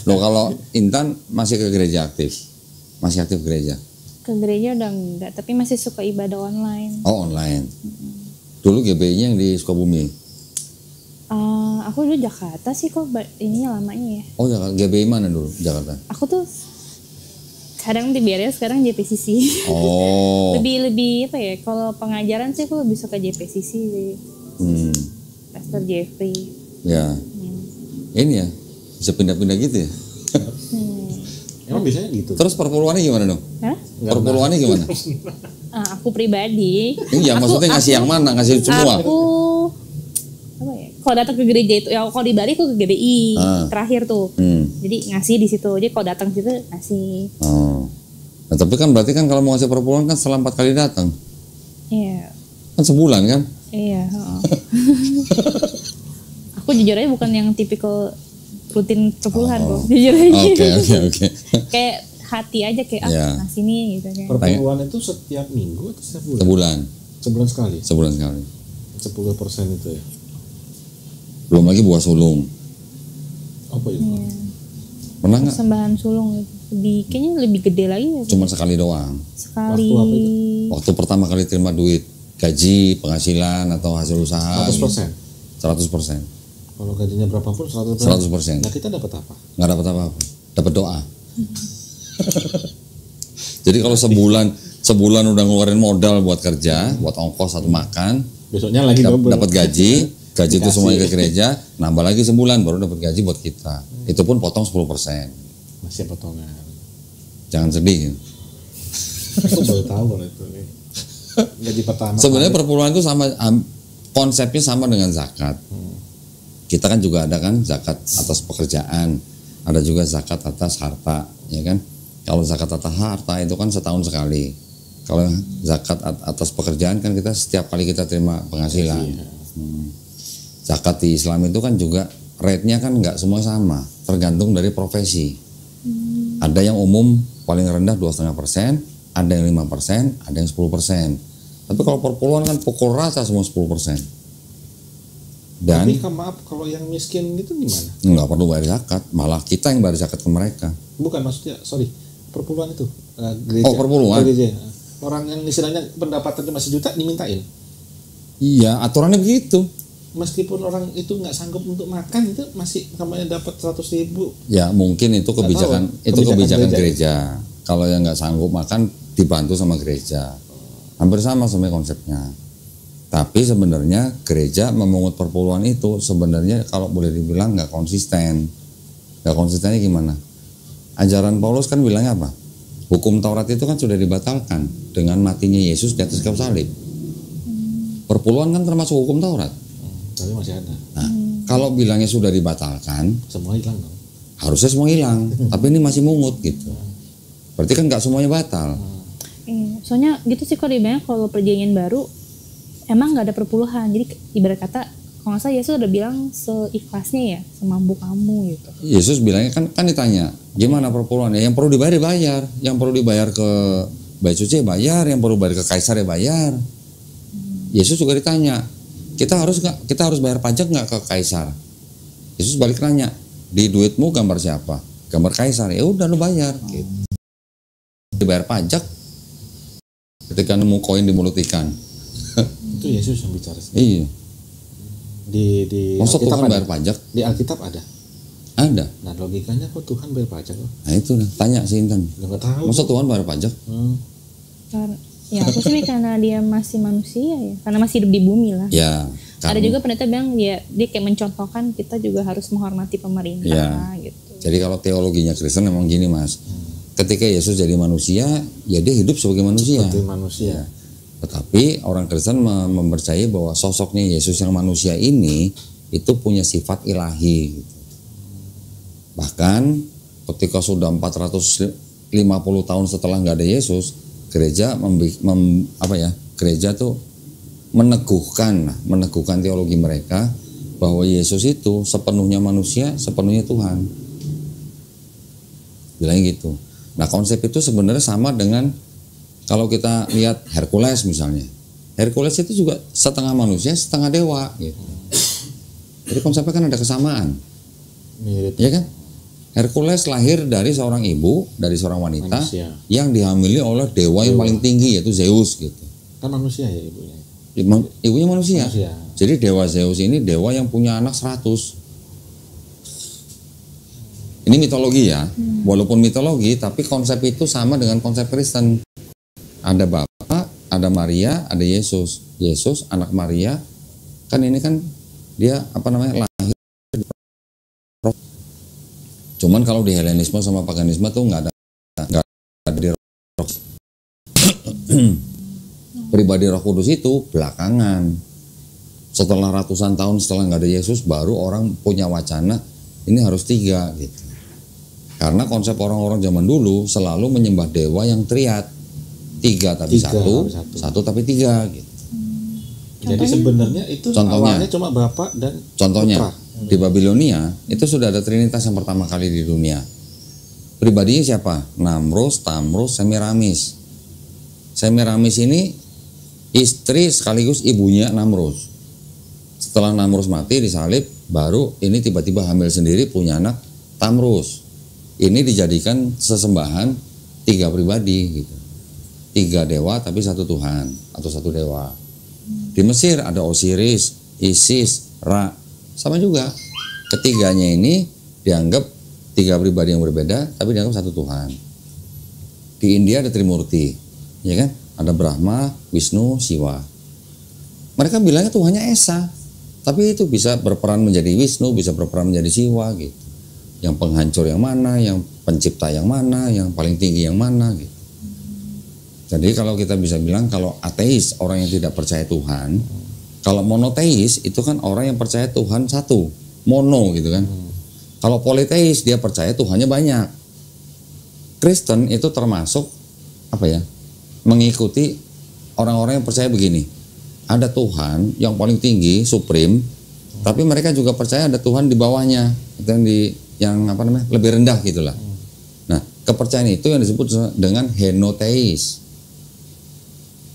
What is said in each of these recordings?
Loh kalau Intan masih ke gereja aktif? Masih aktif gereja? Ke gereja udah enggak, tapi masih suka ibadah online. Oh online. Dulu GBI-nya yang di Sukabumi? Aku dulu Jakarta sih kok ininya lamanya ya. Oh ya, GBI mana dulu Jakarta? Aku tuh kadang di BRI, sekarang JPCC. Oh. lebih apa ya, kalau pengajaran sih aku lebih suka JPCC sih. Pastor Jeffrey. Ya. Ini ya, bisa pindah-pindah gitu ya? Emang biasanya gitu? Terus perpuluhannya gimana dong? Hah? Perpuluhannya gimana? Aku pribadi. Iya, maksudnya ngasih yang mana? Ngasih semua? Aku apa ya? Kalau datang ke gereja itu, ya kalau di Bali aku ke GBI terakhir tuh. Jadi ngasih di situ. Jadi kalau datang situ ngasih. Oh. Nah, tapi kan berarti kan kalau mau ngasih perpuluhan kan setelah 4 kali datang. Iya. Kan sebulan kan? Iya. Aku jujur aja bukan yang tipikal rutin perpuluhan kok. Jujur aja. Oke. Kayak hati aja kayak ngasih nih gitu kan. Perpuluhan itu setiap minggu atau setiap bulan? Sebulan. Sebulan sekali? Sebulan sekali. 10% itu ya? Belum lagi buah sulung. Apa itu? Iya. Pernah nggak? Persembahan sulung itu. Kayaknya lebih gede lagi ya. Cuma sekali doang. Sekali. Waktu apa itu? Waktu pertama kali terima duit, gaji, penghasilan atau hasil usaha. 100%? 100%. Kalau gajinya berapapun 100%? 100%. Nah kita dapat apa? Nggak dapat apa-apa. Dapat doa. Jadi kalau sebulan udah ngeluarin modal buat kerja, buat ongkos atau makan, besoknya lagi dapat gaji itu semuanya ke gereja, nambah lagi sebulan baru dapat gaji buat kita. Itu pun potong 10%. Masih potongan. Jangan sedih. Aku baru tahu kalau itu. Gaji pertama. Sebenarnya perpuluhan itu sama, konsepnya sama dengan zakat. Kita kan juga ada kan zakat atas pekerjaan, ada juga zakat atas harta, ya kan? Kalau zakat atas harta itu kan setahun sekali. Kalau zakat atas pekerjaan kan kita setiap kali kita terima penghasilan. Zakat di Islam itu kan juga rate-nya kan nggak semua sama, tergantung dari profesi. Ada yang umum paling rendah 2,5%, ada yang 5%, ada yang 10%. Tapi kalau perpuluhan kan pukul rata semua 10%. Dan tapi maaf, kalau yang miskin itu gimana? Nggak perlu bayar zakat, malah kita yang bayar zakat ke mereka. Bukan, maksudnya, perpuluhan itu gereja. Oh, perpuluhan. Gereja. Orang yang istilahnya pendapatannya masih juta dimintain. Iya, aturannya begitu. Meskipun orang itu nggak sanggup untuk makan, itu masih namanya dapat 100.000. Ya mungkin itu kebijakan gereja. Kalau yang nggak sanggup makan dibantu sama gereja. Hampir sama konsepnya. Tapi sebenarnya gereja memungut perpuluhan itu sebenarnya kalau boleh dibilang nggak konsisten. Nggak konsistennya gimana? Ajaran Paulus kan bilangnya apa? Hukum Taurat itu kan sudah dibatalkan dengan matinya Yesus di atas kayu salib. Perpuluhan kan termasuk hukum Taurat. Tapi masih ada. Nah, kalau bilangnya sudah dibatalkan, semua hilang dong. Harusnya semua hilang. Tapi ini masih mungut gitu. Berarti kan nggak semuanya batal. Soalnya gitu sih kalau dibilang kalau perjanjian baru emang nggak ada perpuluhan. Jadi ibarat kata kalau nggak salah Yesus udah bilang seikhlasnya ya, semampu kamu gitu. Yesus bilangnya kan ditanya gimana perpuluhannya, yang perlu dibayar bayar, yang perlu dibayar ke Bait Suci bayar, yang perlu bayar ke Kaisar ya bayar. Yesus juga ditanya, kita harus bayar pajak nggak ke Kaisar? Yesus balik nanya, di duitmu gambar siapa? Gambar Kaisar. Ya udah lu bayar. Gitu. Dibayar pajak ketika nemu koin di mulut ikan. Itu Yesus yang bicara sendiri. Iya. Di Masa Alkitab Tuhan bayar pajak? Di Alkitab ada. Ada. Nah logikanya kok Tuhan bayar pajak? Nah itu tanya si Intan. Nggak tahu. Masa Tuhan bayar pajak? Ya aku sih karena dia masih manusia ya, karena masih hidup di bumi lah. Ya. Ada juga pendeta bilang dia kayak mencontohkan kita juga harus menghormati pemerintah gitu. Jadi kalau teologinya Kristen memang gini Mas. Ketika Yesus jadi manusia, ya dia hidup sebagai manusia. Seperti manusia. Ya. Tetapi orang Kristen mempercayai bahwa sosoknya Yesus yang manusia ini itu punya sifat ilahi. Bahkan ketika sudah 450 tahun setelah nggak ada Yesus, gereja gereja tuh meneguhkan teologi mereka bahwa Yesus itu sepenuhnya manusia, sepenuhnya Tuhan. Bilangnya gitu. Nah konsep itu sebenarnya sama dengan kalau kita lihat Hercules misalnya. Hercules itu juga setengah manusia, setengah dewa gitu. Jadi konsepnya kan ada kesamaan. Mirip. Ya kan? Hercules lahir dari seorang ibu, dari seorang wanita Manusia. yang dihamili oleh dewa yang paling tinggi yaitu Zeus gitu. Kan manusia ya ibunya. Ibunya manusia. Manusia. Jadi dewa Zeus ini dewa yang punya anak 100. Ini mitologi ya. Walaupun mitologi tapi konsep itu sama dengan konsep Kristen. Ada Bapa, ada Maria, ada Yesus. Yesus anak Maria. Kan ini kan dia lahir. Cuman kalau di Helenisme sama paganisme tuh nggak ada di pribadi Roh Kudus itu belakangan. Setelah ratusan tahun setelah nggak ada Yesus, baru orang punya wacana ini harus 3 gitu. Karena konsep orang-orang zaman dulu selalu menyembah dewa yang triad, 3 tapi 1 tapi 3 gitu. Jadi sebenarnya itu awalnya cuma bapak dan contohnya putra. di Babilonia itu sudah ada trinitas yang pertama kali di dunia. Pribadinya siapa? Namrus, Tamrus, Semiramis. Semiramis ini istri sekaligus ibunya Namrus. Setelah Namrus mati disalib, baru ini tiba-tiba hamil sendiri punya anak Tamrus. Ini dijadikan sesembahan 3 pribadi gitu. 3 dewa tapi 1 Tuhan atau 1 dewa. Di Mesir ada Osiris, Isis, Ra. Sama juga. Ketiganya ini dianggap 3 pribadi yang berbeda tapi dianggap 1 Tuhan. Di India ada Trimurti, ya kan? Ada Brahma, Wisnu, Siwa. Mereka bilangnya Tuhannya Esa, tapi itu bisa berperan menjadi Wisnu, bisa berperan menjadi Siwa gitu. Yang penghancur yang mana, yang pencipta yang mana, yang paling tinggi yang mana gitu. Jadi kalau kita bisa bilang kalau ateis orang yang tidak percaya Tuhan, kalau monoteis itu kan orang yang percaya Tuhan 1, mono gitu kan. Kalau politeis dia percaya Tuhannya banyak. Kristen itu termasuk mengikuti orang-orang yang percaya begini. Ada Tuhan yang paling tinggi, supreme, tapi mereka juga percaya ada Tuhan di bawahnya, yang lebih rendah gitulah. Nah, kepercayaan itu yang disebut dengan henoteis.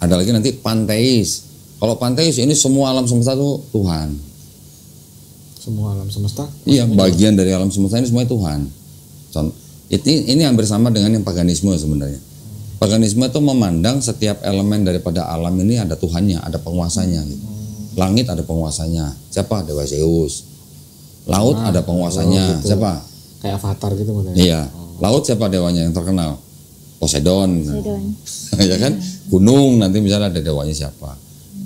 Ada lagi nanti panteis. Kalau panteis ini semua alam semesta itu Tuhan. Semua alam semesta? Iya, bagian dari alam semesta ini semuanya Tuhan. Ini hampir sama dengan yang paganisme sebenarnya. Paganisme itu memandang setiap elemen daripada alam ini ada Tuhannya, ada penguasanya gitu. Langit ada penguasanya. Siapa? Dewa Zeus. Laut ada penguasanya. Gitu. Siapa? Kayak Avatar gitu mungkin. Iya. Laut siapa dewanya yang terkenal? Poseidon. Ya kan? Gunung nanti misalnya ada dewanya siapa?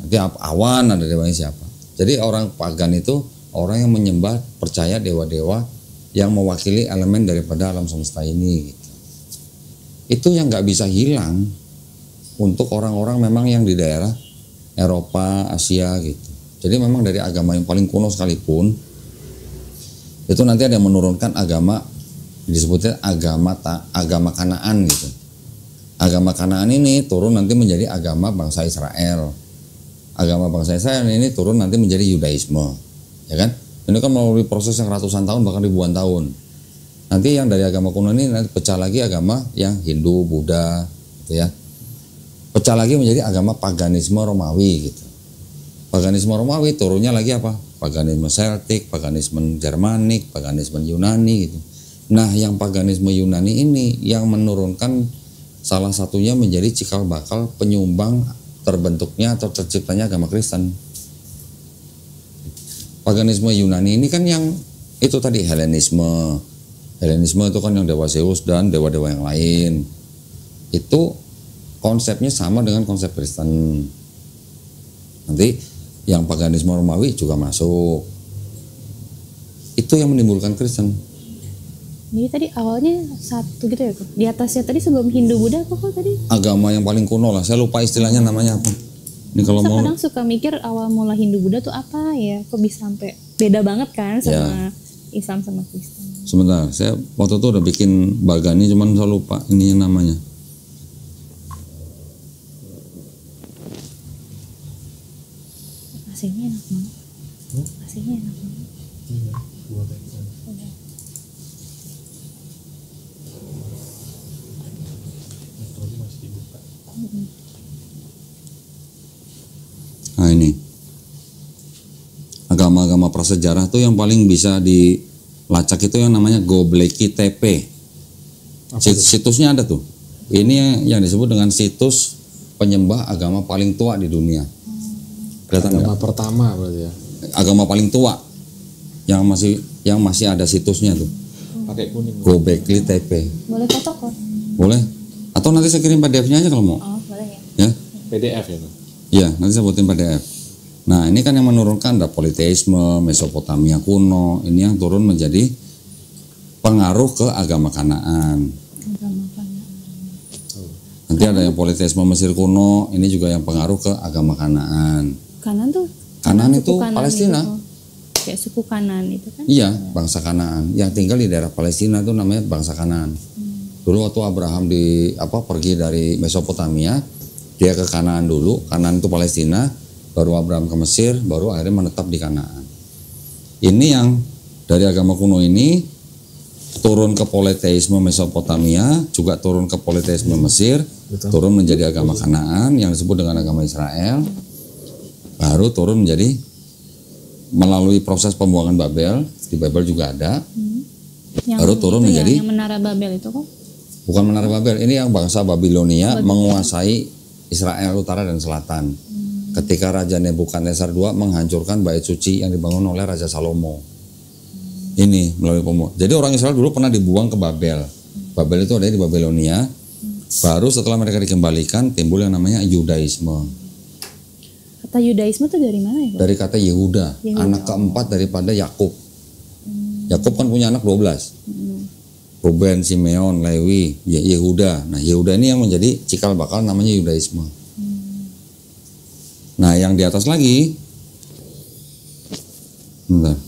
Nanti awan ada dewanya siapa? Jadi orang pagan itu orang yang menyembah, percaya dewa-dewa yang mewakili elemen daripada alam semesta ini gitu. Itu yang nggak bisa hilang untuk orang-orang memang yang di daerah Eropa, Asia gitu. Jadi memang dari agama yang paling kuno sekalipun itu nanti ada yang menurunkan agama disebutnya agama Kanaan gitu. Agama Kanaan ini turun nanti menjadi agama bangsa Israel. Agama bangsa Israel ini turun nanti menjadi Yudaisme, ya kan? Ini kan melalui proses yang ratusan tahun bahkan ribuan tahun. Nanti yang dari agama kuno ini nanti pecah lagi agama yang Hindu, Buddha, gitu ya. Pecah lagi menjadi agama paganisme Romawi gitu. Paganisme Romawi turunnya lagi apa? Paganisme Celtic, paganisme Jermanik, paganisme Yunani gitu. Nah, yang paganisme Yunani ini yang menurunkan salah satunya menjadi cikal bakal penyumbang terbentuknya atau terciptanya agama Kristen. Paganisme Yunani ini kan yang itu tadi Helenisme. Helenisme itu kan yang dewa Zeus dan dewa-dewa yang lain. Itu konsepnya sama dengan konsep Kristen. Nanti yang paganisme Romawi juga masuk. Itu yang menimbulkan Kristen. Jadi tadi awalnya 1 gitu ya kok. Di atasnya tadi sebelum Hindu Buddha apa kok tadi? Agama yang paling kuno lah. Saya lupa istilahnya namanya apa. Ini kalau mau kadang suka mikir awal mula Hindu Buddha tuh apa ya? Kok bisa sampai beda banget kan sama Islam sama Kristen. Sebentar, saya waktu itu udah bikin bagani cuman saya lupa ininya namanya. Nasinya enak banget. Nasinya enak banget. Iya, buah kayak Udah. Metronya masih dibuka. Nah ini agama-agama prasejarah tuh yang paling bisa Lacak itu yang namanya Göbekli Tepe. Situsnya ada tuh. Ini yang disebut dengan situs penyembah agama paling tua di dunia. Kelihatan Agama pertama berarti ya. Agama paling tua yang masih ada situsnya tuh. Pakai kuning. Göbekli Tepe. Boleh foto kok? Boleh? Atau nanti saya kirim PDF-nya aja kalau mau. Oh boleh ya. Ya? PDF ya, Pak? Iya, nanti saya buatin PDF. Nah, ini kan yang menurunkan ada politeisme, Mesopotamia kuno. Ini yang turun menjadi pengaruh ke agama Kanaan. Agama Kanaan. Nanti ada yang politeisme Mesir kuno, ini juga yang pengaruh ke agama Kanaan. Kanan tuh? Kanaan suku itu Palestina. Itu, oh. Kayak suku Kanan itu kan? Iya, bangsa Kanaan. Yang tinggal di daerah Palestina itu namanya bangsa Kanaan. Dulu waktu Abraham pergi dari Mesopotamia, dia ke Kanaan dulu. Kanaan itu Palestina, baru Abraham ke Mesir, baru akhirnya menetap di Kanaan. Ini yang dari agama kuno ini turun ke politeisme Mesopotamia, juga turun ke politeisme Mesir, turun menjadi agama Kanaan yang disebut dengan agama Israel, baru turun menjadi melalui proses pembuangan Babel, di Babel juga ada, baru turun menjadi yang menara Babel itu kok? Bukan menara Babel, ini yang bangsa Babilonia menguasai Israel utara dan selatan. Ketika Raja Nebukadnezar II menghancurkan bait suci yang dibangun oleh Raja Salomo. Ini melalui pembuangan. Jadi orang Israel dulu pernah dibuang ke Babel. Babel itu ada di Babilonia. Baru setelah mereka dikembalikan timbul yang namanya Yudaisme. Kata Yudaisme itu dari mana ya, Pak? Dari kata Yehuda, anak keempat daripada Yakub. Yakub kan punya anak 12. Ruben, Simeon, Lewi, Yehuda. Nah, Yehuda ini yang menjadi cikal bakal namanya Yudaisme. Nah, yang di atas lagi, bentar.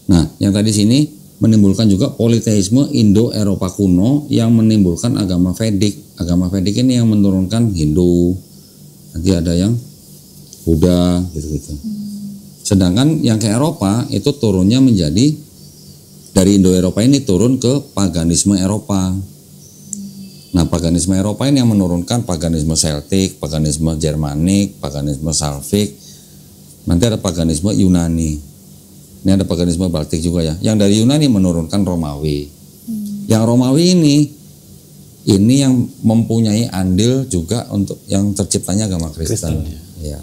Nah, yang tadi sini menimbulkan juga politeisme Indo-Eropa kuno yang menimbulkan agama Vedik. Agama Vedik ini yang menurunkan Hindu. Nanti ada yang Buddha, gitu-gitu. Sedangkan yang ke Eropa itu turunnya menjadi dari Indo-Eropa ini turun ke paganisme Eropa. Nah, paganisme Eropa ini yang menurunkan paganisme Celtic, paganisme Germanik, paganisme Slavic. Nanti ada paganisme Yunani. Ini ada paganisme Baltik juga ya. Yang dari Yunani menurunkan Romawi. Yang Romawi ini yang mempunyai andil juga untuk yang terciptanya agama Kristen. Ya.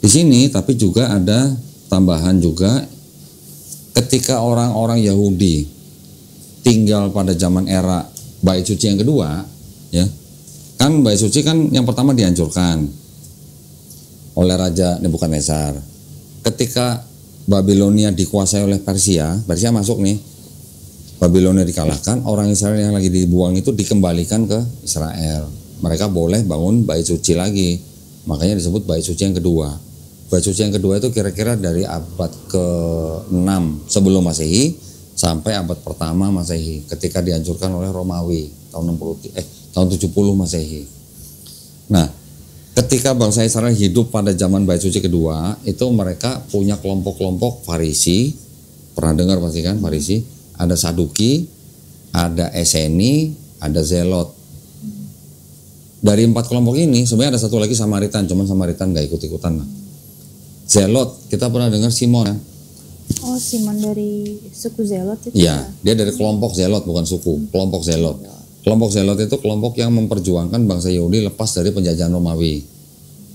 Di sini tapi juga ada tambahan juga ketika orang-orang Yahudi tinggal pada zaman era Bait Suci yang kedua, ya. Kan Bait Suci kan yang pertama dihancurkan oleh Raja Nebukadnezar. Ketika Babilonia dikuasai oleh Persia masuk nih. Babilonia dikalahkan, orang Israel yang lagi dibuang itu dikembalikan ke Israel. Mereka boleh bangun Bait Suci lagi. Makanya disebut Bait Suci yang kedua. Bait Suci yang kedua itu kira-kira dari abad ke-6 sebelum Masehi sampai abad pertama Masehi ketika dihancurkan oleh Romawi tahun 70 Masehi. Nah, ketika bangsa Israel hidup pada zaman Bait Suci kedua, itu mereka punya kelompok-kelompok Farisi. Pernah dengar pasti kan Farisi? Ada Saduki, ada Eseni, ada Zelot. Dari 4 kelompok ini sebenarnya ada satu lagi Samaritan, cuman Samaritan nggak ikut-ikutan. Zelot, kita pernah dengar Simon kan? Oh, Simon dari suku Zelot itu? Iya, dia dari kelompok Zelot bukan suku, kelompok Zelot. Kelompok Zelot itu kelompok yang memperjuangkan bangsa Yahudi lepas dari penjajahan Romawi.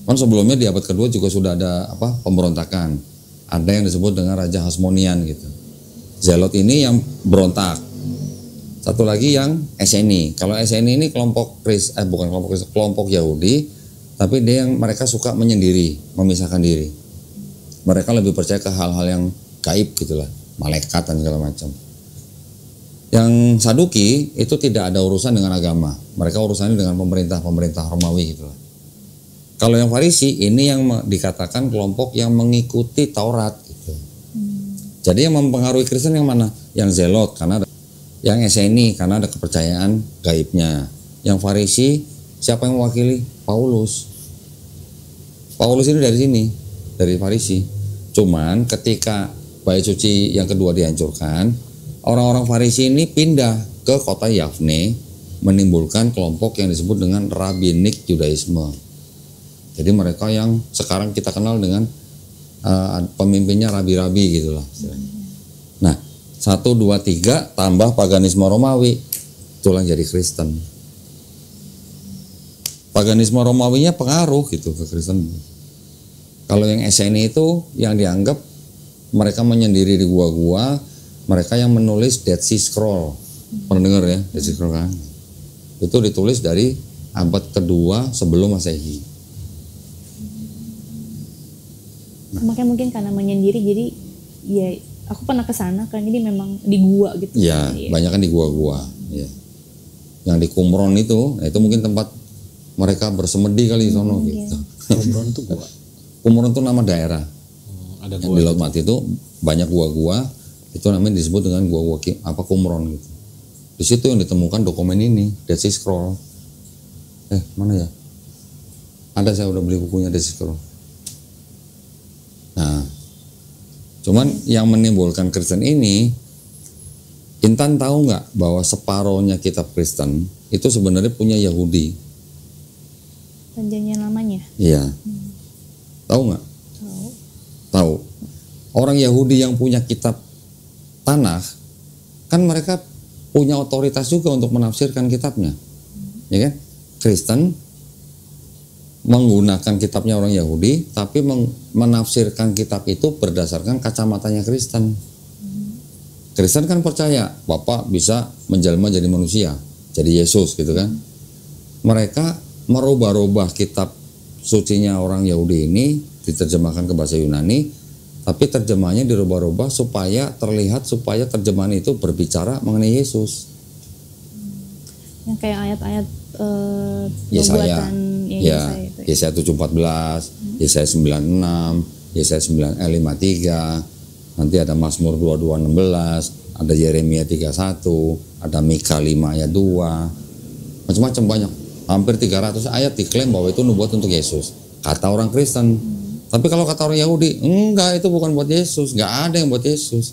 Kan sebelumnya di abad kedua juga sudah ada pemberontakan. Ada yang disebut dengan Raja Hasmonian gitu. Zelot ini yang berontak. Satu lagi yang Eseni. Kalau Eseni ini kelompok kelompok Yahudi, tapi dia yang mereka suka menyendiri, memisahkan diri. Mereka lebih percaya ke hal-hal yang gaib gitulah, malaikat dan segala macam. Yang Saduki itu tidak ada urusan dengan agama. Mereka urusannya dengan pemerintah Romawi gitulah. Kalau yang Farisi ini yang dikatakan kelompok yang mengikuti Taurat gitu. Jadi yang mempengaruhi Kristen yang mana? Yang Zelot karena ada, yang Eseni karena ada kepercayaan gaibnya. Yang Farisi siapa yang mewakili? Paulus. Paulus ini dari sini, dari Farisi. Cuman ketika Bait Suci yang kedua dihancurkan, orang-orang Farisi ini pindah ke kota Yafne, menimbulkan kelompok yang disebut dengan Rabbinik Judaisme. Jadi mereka yang sekarang kita kenal dengan pemimpinnya rabi-rabi gitulah. Nah, 1, 2, 3 tambah paganisme Romawi, itulah jadi Kristen. Paganisme Romawinya pengaruh gitu ke Kristen. Kalau yang Esseni itu yang dianggap mereka menyendiri di gua-gua, mereka yang menulis Dead Sea Scroll. Pernah dengar ya, Dead Sea Scroll kan? Itu ditulis dari abad kedua sebelum Masehi. Makanya mungkin karena menyendiri jadi ya aku pernah ke sana kan, jadi memang di gua gitu. Iya, banyak kan di gua-gua. Ya. Yang di Qumran itu, itu mungkin tempat mereka bersemedi kali di sono gitu. Qumran itu gua. Qumran itu nama daerah. Ada Yang di Laut Mati itu banyak gua-gua, itu namanya disebut dengan gua-gua Qumran gitu. Di situ yang ditemukan dokumen ini, Dead Sea Scroll. Mana ya? Ada, saya udah beli bukunya Dead Sea Scroll. Nah, cuman yang menimbulkan Kristen ini, Intan tahu nggak bahwa separohnya kitab Kristen itu sebenarnya punya Yahudi? Perjanjian lamanya. Iya. Tahu nggak? Tahu. Tahu. Orang Yahudi yang punya kitab Tanakh, kan mereka punya otoritas juga untuk menafsirkan kitabnya, ya kan? Kristen menggunakan kitabnya orang Yahudi, tapi menafsirkan kitab itu berdasarkan kacamatanya Kristen. Kristen kan percaya Bapak bisa menjelma jadi manusia, jadi Yesus gitu kan. Mereka merubah-rubah kitab sucinya orang Yahudi ini, diterjemahkan ke bahasa Yunani, tapi terjemahannya dirubah-rubah supaya terlihat, supaya terjemahan itu berbicara mengenai Yesus. Yang kayak ayat-ayat Yesaya, nubuatan ya, Yesaya 7:14, Yesaya 96, Yesaya 53, nanti ada Mazmur 22:16, ada Yeremia 31, ada Mika 5 ayat 2, macam-macam banyak. Hampir 300 ayat diklaim bahwa itu nubuat untuk Yesus, kata orang Kristen. Tapi kalau kata orang Yahudi, enggak, itu bukan buat Yesus, enggak ada yang buat Yesus.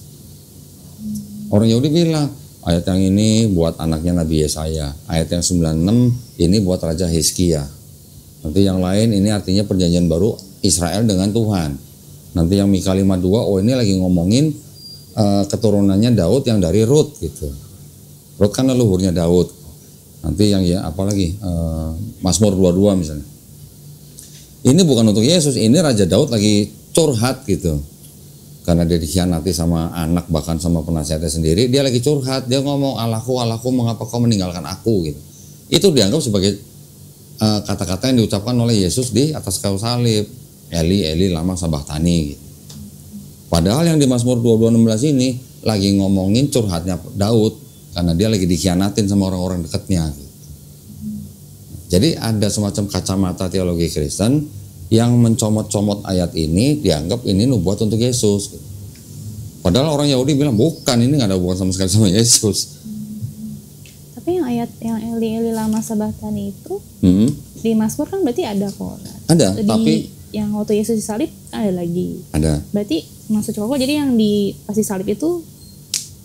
Orang Yahudi bilang, ayat yang ini buat anaknya Nabi Yesaya, ayat yang 96 ini buat Raja Hizkia. Nanti yang lain ini artinya perjanjian baru Israel dengan Tuhan. Nanti yang Mika 52, oh ini lagi ngomongin keturunannya Daud yang dari Rut gitu. Rut kan leluhurnya Daud. Nanti yang ya apalagi Mazmur 22 misalnya. Ini bukan untuk Yesus, ini Raja Daud lagi curhat gitu. Karena dia dikhianati sama anak, bahkan sama penasihatnya sendiri, dia lagi curhat, dia ngomong, Allahku, Allahku, mengapa kau meninggalkan aku gitu. Itu dianggap sebagai kata-kata yang diucapkan oleh Yesus di atas kayu salib, Eli, Eli, lama sabachthani gitu. Padahal yang di Mazmur 22:16 ini lagi ngomongin curhatnya Daud, karena dia lagi dikhianatin sama orang-orang dekatnya gitu. Jadi ada semacam kacamata teologi Kristen yang mencomot-comot ayat ini, dianggap ini nubuat untuk Yesus. Padahal orang Yahudi bilang bukan, ini nggak ada hubungan sama sekali sama Yesus. Tapi yang ayat yang Eli lama sabachthani itu di Mazmur kan berarti ada kok. Ada, tapi yang waktu Yesus disalib ada lagi. Ada. Berarti maksud kok jadi yang di pas disalib itu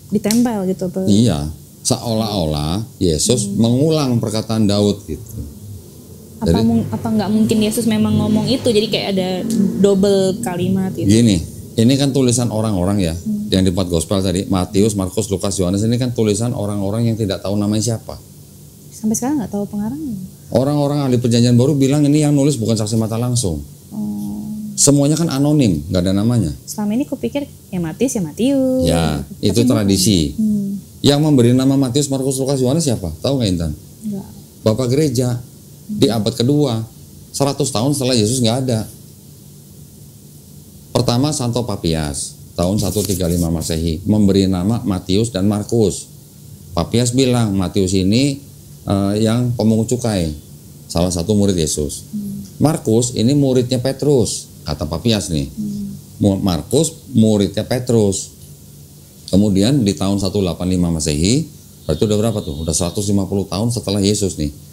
ditempel gitu. Iya, seolah-olah Yesus mengulang perkataan Daud gitu. Apa nggak mungkin Yesus memang ngomong itu, jadi kayak ada double kalimat gitu. Gini, ini kan tulisan orang-orang ya, yang di 4 gospel tadi, Matius, Markus, Lukas, Yohanes, ini kan tulisan orang-orang yang tidak tahu namanya siapa. Sampai sekarang nggak tahu pengarangnya. Orang-orang ahli perjanjian baru bilang ini yang nulis bukan saksi mata langsung. Semuanya kan anonim, nggak ada namanya. Selama ini kupikir ya Matius ya Matius. Ya, itu tradisi. Yang memberi nama Matius, Markus, Lukas, Yohanes siapa? Tahu nggak Intan? Enggak. Bapak gereja. Di abad kedua, 100 tahun setelah Yesus nggak ada. Pertama Santo Papias, tahun 135 Masehi, memberi nama Matius dan Markus. Papias bilang Matius ini yang pemungut cukai, salah satu murid Yesus. Markus ini muridnya Petrus, kata Papias nih. Markus muridnya Petrus. Kemudian di tahun 185 Masehi, berarti udah berapa tuh? Udah 150 tahun setelah Yesus nih.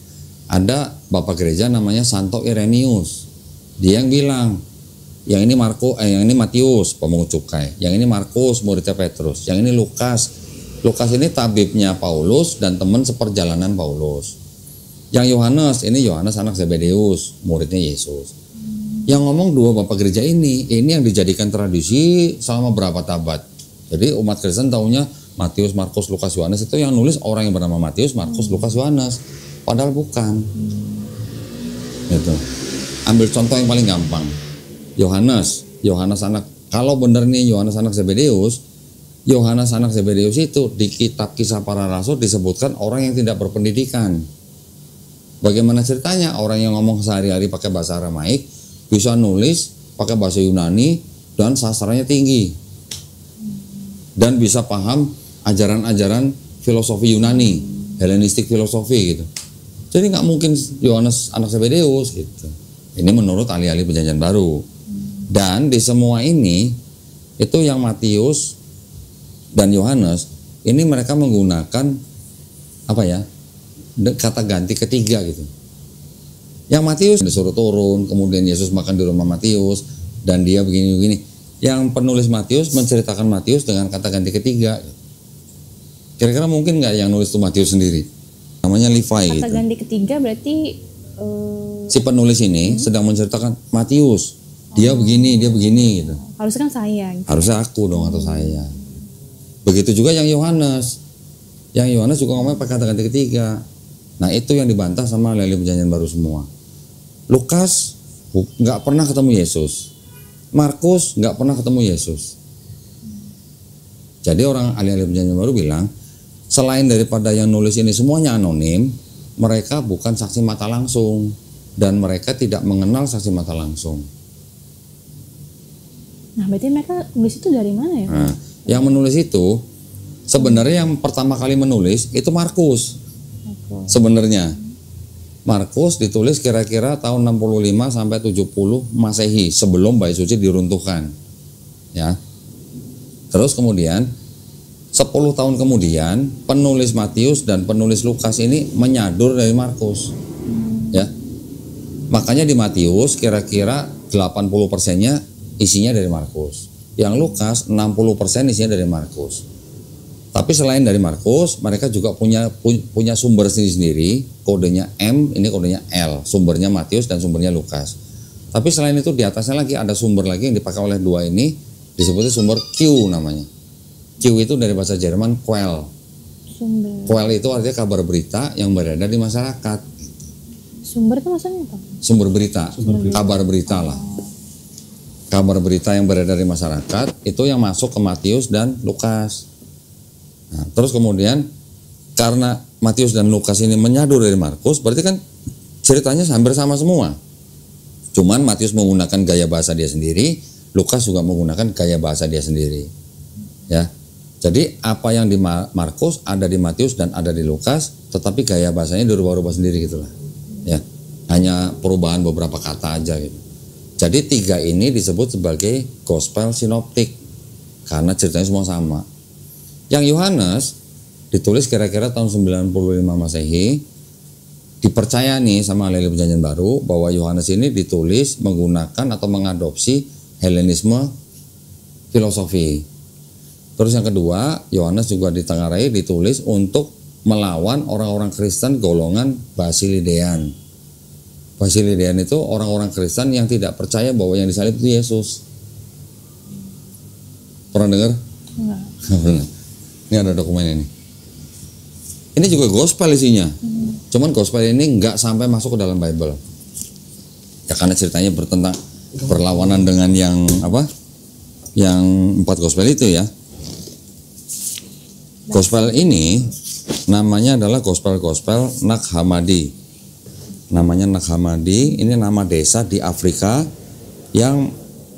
Ada bapak gereja namanya Santo Irenaeus. Dia yang bilang, yang ini Matius pemungut cukai, yang ini Markus muridnya Petrus, yang ini Lukas. Lukas ini tabibnya Paulus dan teman seperjalanan Paulus. Yang Yohanes ini Yohanes anak Zebedeus, muridnya Yesus. Yang ngomong dua bapak gereja ini yang dijadikan tradisi selama berapa abad. Jadi umat Kristen taunya Matius, Markus, Lukas, Yohanes, itu yang nulis orang yang bernama Matius, Markus, Lukas, Yohanes. Padahal bukan. Gitu. Ambil contoh yang paling gampang. Yohanes anak, kalau benar nih Yohanes anak Zebedeus, Yohanes anak Zebedeus itu di kitab Kisah Para Rasul disebutkan orang yang tidak berpendidikan. Bagaimana ceritanya orang yang ngomong sehari-hari pakai bahasa Aramaik bisa nulis pakai bahasa Yunani dan sastranya tinggi dan bisa paham ajaran-ajaran filosofi Yunani, Helenistik filosofi gitu. Jadi nggak mungkin Yohanes anak Zebedeus gitu. Ini menurut ahli-ahli Perjanjian Baru. Dan di semua ini itu yang Matius dan Yohanes ini mereka menggunakan apa ya, kata ganti ketiga gitu. Yang Matius disuruh turun, kemudian Yesus makan di rumah Matius dan dia begini-begini. Yang penulis Matius menceritakan Matius dengan kata ganti ketiga. Kira-kira mungkin nggak yang nulis itu Matius sendiri? Namanya Levi. Kata gitu. ganti ketiga berarti Si penulis ini sedang menceritakan Matius. Dia begini gitu. harusnya kan saya gitu. Harusnya aku dong atau saya. Begitu juga yang Yohanes. Yang Yohanes juga ngomongnya pakai kata ganti ketiga. Nah itu yang dibantah sama ahli Perjanjian Baru semua. Lukas nggak pernah ketemu Yesus. Markus nggak pernah ketemu Yesus. Jadi orang ahli Perjanjian Baru bilang, selain daripada yang nulis ini semuanya anonim, mereka bukan saksi mata langsung dan mereka tidak mengenal saksi mata langsung. Nah berarti mereka nulis itu dari mana ya? Nah, yang menulis itu sebenarnya yang pertama kali menulis itu Markus. Sebenarnya Markus ditulis kira-kira tahun 65 sampai 70 Masehi sebelum Bait Suci diruntuhkan. Ya. Terus kemudian 10 tahun kemudian penulis Matius dan penulis Lukas ini menyadur dari Markus. Ya. Makanya di Matius kira-kira 80%-nya isinya dari Markus. Yang Lukas 60% isinya dari Markus. Tapi selain dari Markus, mereka juga punya sumber sendiri-sendiri, kodenya M, ini kodenya L, sumbernya Matius dan sumbernya Lukas. Tapi selain itu di atasnya lagi ada sumber lagi yang dipakai oleh dua ini, disebutnya sumber Q namanya. Q itu dari bahasa Jerman Quell. Quell itu artinya kabar berita yang beredar di masyarakat. Sumber itu maksudnya apa? Sumber berita, kabar berita lah. Kabar berita yang beredar di masyarakat itu yang masuk ke Matius dan Lukas. Nah, terus kemudian karena Matius dan Lukas ini menyadur dari Markus, berarti kan ceritanya hampir sama semua. Cuman Matius menggunakan gaya bahasa dia sendiri, Lukas juga menggunakan gaya bahasa dia sendiri. Ya. Jadi apa yang di Markus ada di Matius dan ada di Lukas, tetapi gaya bahasanya dirubah-rubah sendiri gitulah. Ya. Hanya perubahan beberapa kata aja gitu. Jadi tiga ini disebut sebagai gospel sinoptik karena ceritanya semua sama. Yang Yohanes ditulis kira-kira tahun 95 Masehi. Dipercaya nih sama ahli Perjanjian Baru bahwa Yohanes ini ditulis menggunakan atau mengadopsi Helenisme filosofi. Terus yang kedua, Yohanes juga ditengarai ditulis untuk melawan orang-orang Kristen golongan Basilidean. Basilidean itu orang-orang Kristen yang tidak percaya bahwa yang disalib itu Yesus. Pernah dengar? Enggak. Ini ada dokumen ini. Ini juga gospel isinya. Cuman gospel ini nggak sampai masuk ke dalam Bible. Ya karena ceritanya berlawanan dengan yang apa? Yang 4 gospel itu ya. Gospel ini namanya adalah gospel Nag Hammadi. Namanya Nag Hammadi, ini nama desa di Afrika yang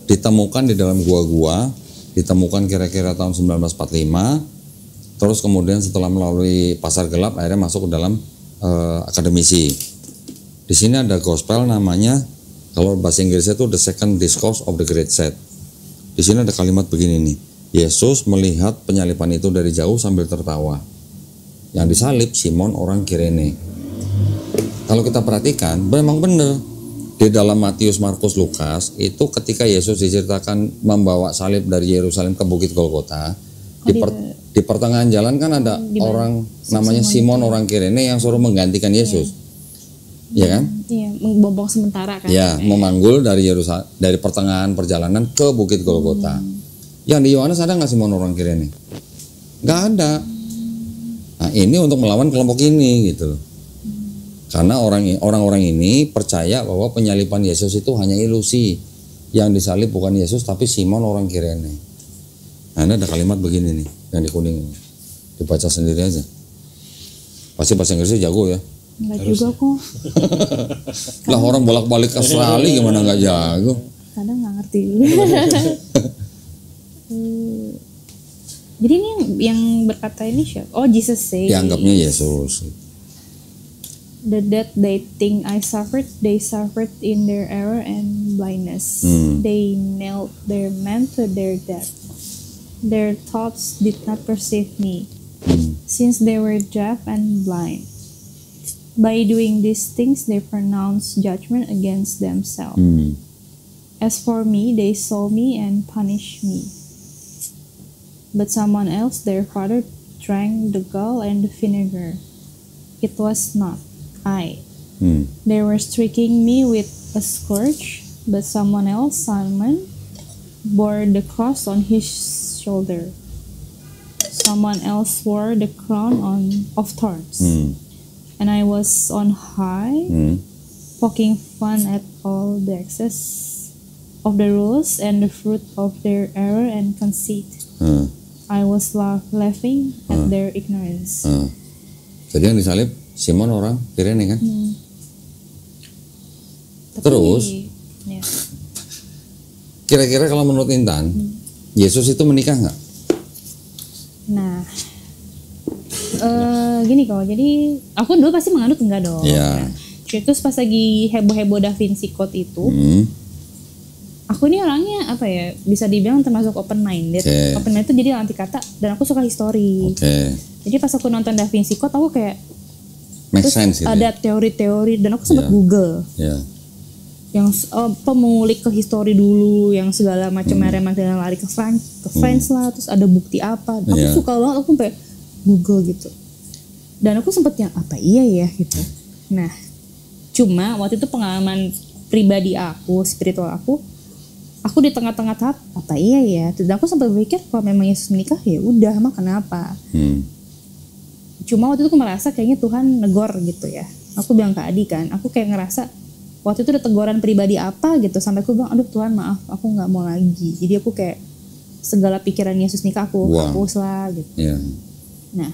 ditemukan di dalam gua-gua, ditemukan kira-kira tahun 1945. Terus kemudian setelah melalui pasar gelap akhirnya masuk ke dalam akademisi. Di sini ada gospel namanya, kalau bahasa Inggrisnya itu The Second Discourse of the Great Set. Di sini ada kalimat begini nih. Yesus melihat penyaliban itu dari jauh sambil tertawa. Yang disalib Simon orang Kirene. Kalau kita perhatikan, memang benar di dalam Matius, Markus, Lukas itu ketika Yesus diceritakan membawa salib dari Yerusalem ke Bukit Golgota, di pertengahan jalan kan ada orang namanya Simon orang Kirene yang suruh menggantikan Yesus. ya kan? Iya, membombong sementara kan. Ya, memanggul dari dari pertengahan perjalanan ke Bukit Golgota. Yang di Yohanes ada nggak Simon orang Kirene? Nggak ada. Nah, ini untuk melawan kelompok ini gitu loh. Karena orang-orang ini percaya bahwa penyaliban Yesus itu hanya ilusi. Yang disalib bukan Yesus tapi Simon orang Kirene. Nah, ini ada kalimat begini nih yang di kuning ini. Dibaca sendiri aja. Pasti bahasa Inggrisnya jago ya. Enggak juga kok. Lah orang bolak-balik ke Australia gimana nggak jago? Kadang nggak ngerti. Jadi ini yang berkata ini siapa? Oh, Jesus say. Dianggapnya Yesus. The death they think I suffered, they suffered in their error and blindness. They nailed their man to their death. Their thoughts did not perceive me, since they were deaf and blind. By doing these things, they pronounce judgment against themselves. As for me, they saw me and punished me. But someone else, their father, drank the gall and the vinegar. It was not I. They were striking me with a scourge, but someone else, Simon, bore the cross on his shoulder. Someone else wore the crown of thorns. And I was on high, poking fun at all the excess of the rules and the fruit of their error and conceit. I was laughing at their ignorance. Jadi yang disalib Simon orang Kirene kan? Terus, ya. kira-kira kalau menurut Intan, Yesus itu menikah nggak? Nah, gini kok, jadi aku dulu pasti menganut enggak dong. Iya. Terus pas lagi heboh-heboh Da Vinci Code itu, aku ini orangnya apa ya, bisa dibilang termasuk open minded. Open minded itu jadi anti kata, dan aku suka histori. Jadi pas aku nonton Da Vinci Code, aku kayak make sense gitu. Ada teori-teori, dan aku sempat Google. Yang pemulik ke histori dulu, yang segala macam meremang dan lari ke France lah, terus ada bukti apa. Aku suka banget, aku sampai Google gitu. Dan aku sempet yang apa iya ya gitu. Nah, cuma waktu itu pengalaman pribadi aku, spiritual aku di tengah-tengah tahap apa iya ya. Dan aku sempat berpikir kalau memang Yesus menikah ya udah, emang kenapa? Cuma waktu itu aku merasa kayaknya Tuhan negor gitu ya. Aku bilang ke Adi kan, aku kayak ngerasa waktu itu ada teguran pribadi apa gitu, sampai aku bilang, aduh Tuhan maaf, aku nggak mau lagi. Jadi aku kayak segala pikiran Yesus nikah aku hapus lah gitu. Nah,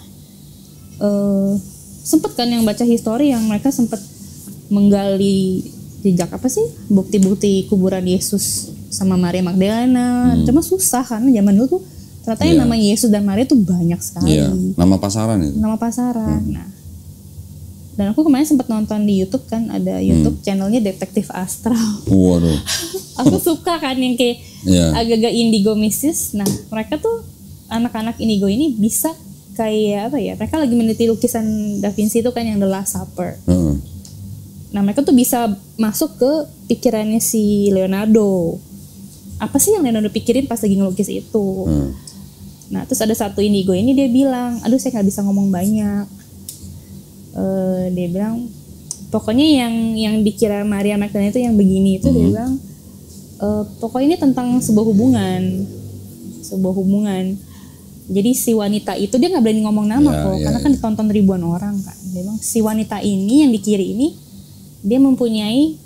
sempet kan yang baca histori yang mereka sempet menggali jejak apa sih, bukti-bukti kuburan Yesus sama Maria Magdalena. Cuma susah karena zaman dulu tuh ternyata yang namanya Yesus dan Maria tuh banyak sekali. Nama pasaran itu. Nama pasaran. Nah, dan aku kemarin sempat nonton di YouTube kan, ada YouTube channelnya Detektif Astral. Waduh. Aku suka kan yang kayak agak-agak indigo mistis. Nah, mereka tuh anak-anak indigo ini bisa kayak apa ya? Mereka lagi meneliti lukisan Da Vinci itu kan yang The Last Supper. Nah, mereka tuh bisa masuk ke pikirannya si Leonardo. Apa sih yang Leonardo pikirin pas lagi ngelukis itu? Nah, terus ada satu indigo ini dia bilang, aduh saya nggak bisa ngomong banyak. Dia bilang pokoknya yang dikira Maria Magdalena itu yang begini itu dia bilang pokoknya ini tentang sebuah hubungan. Jadi si wanita itu dia nggak berani ngomong nama karena kan ditonton ribuan orang kan. Dia bilang si wanita ini yang dikiri ini dia mempunyai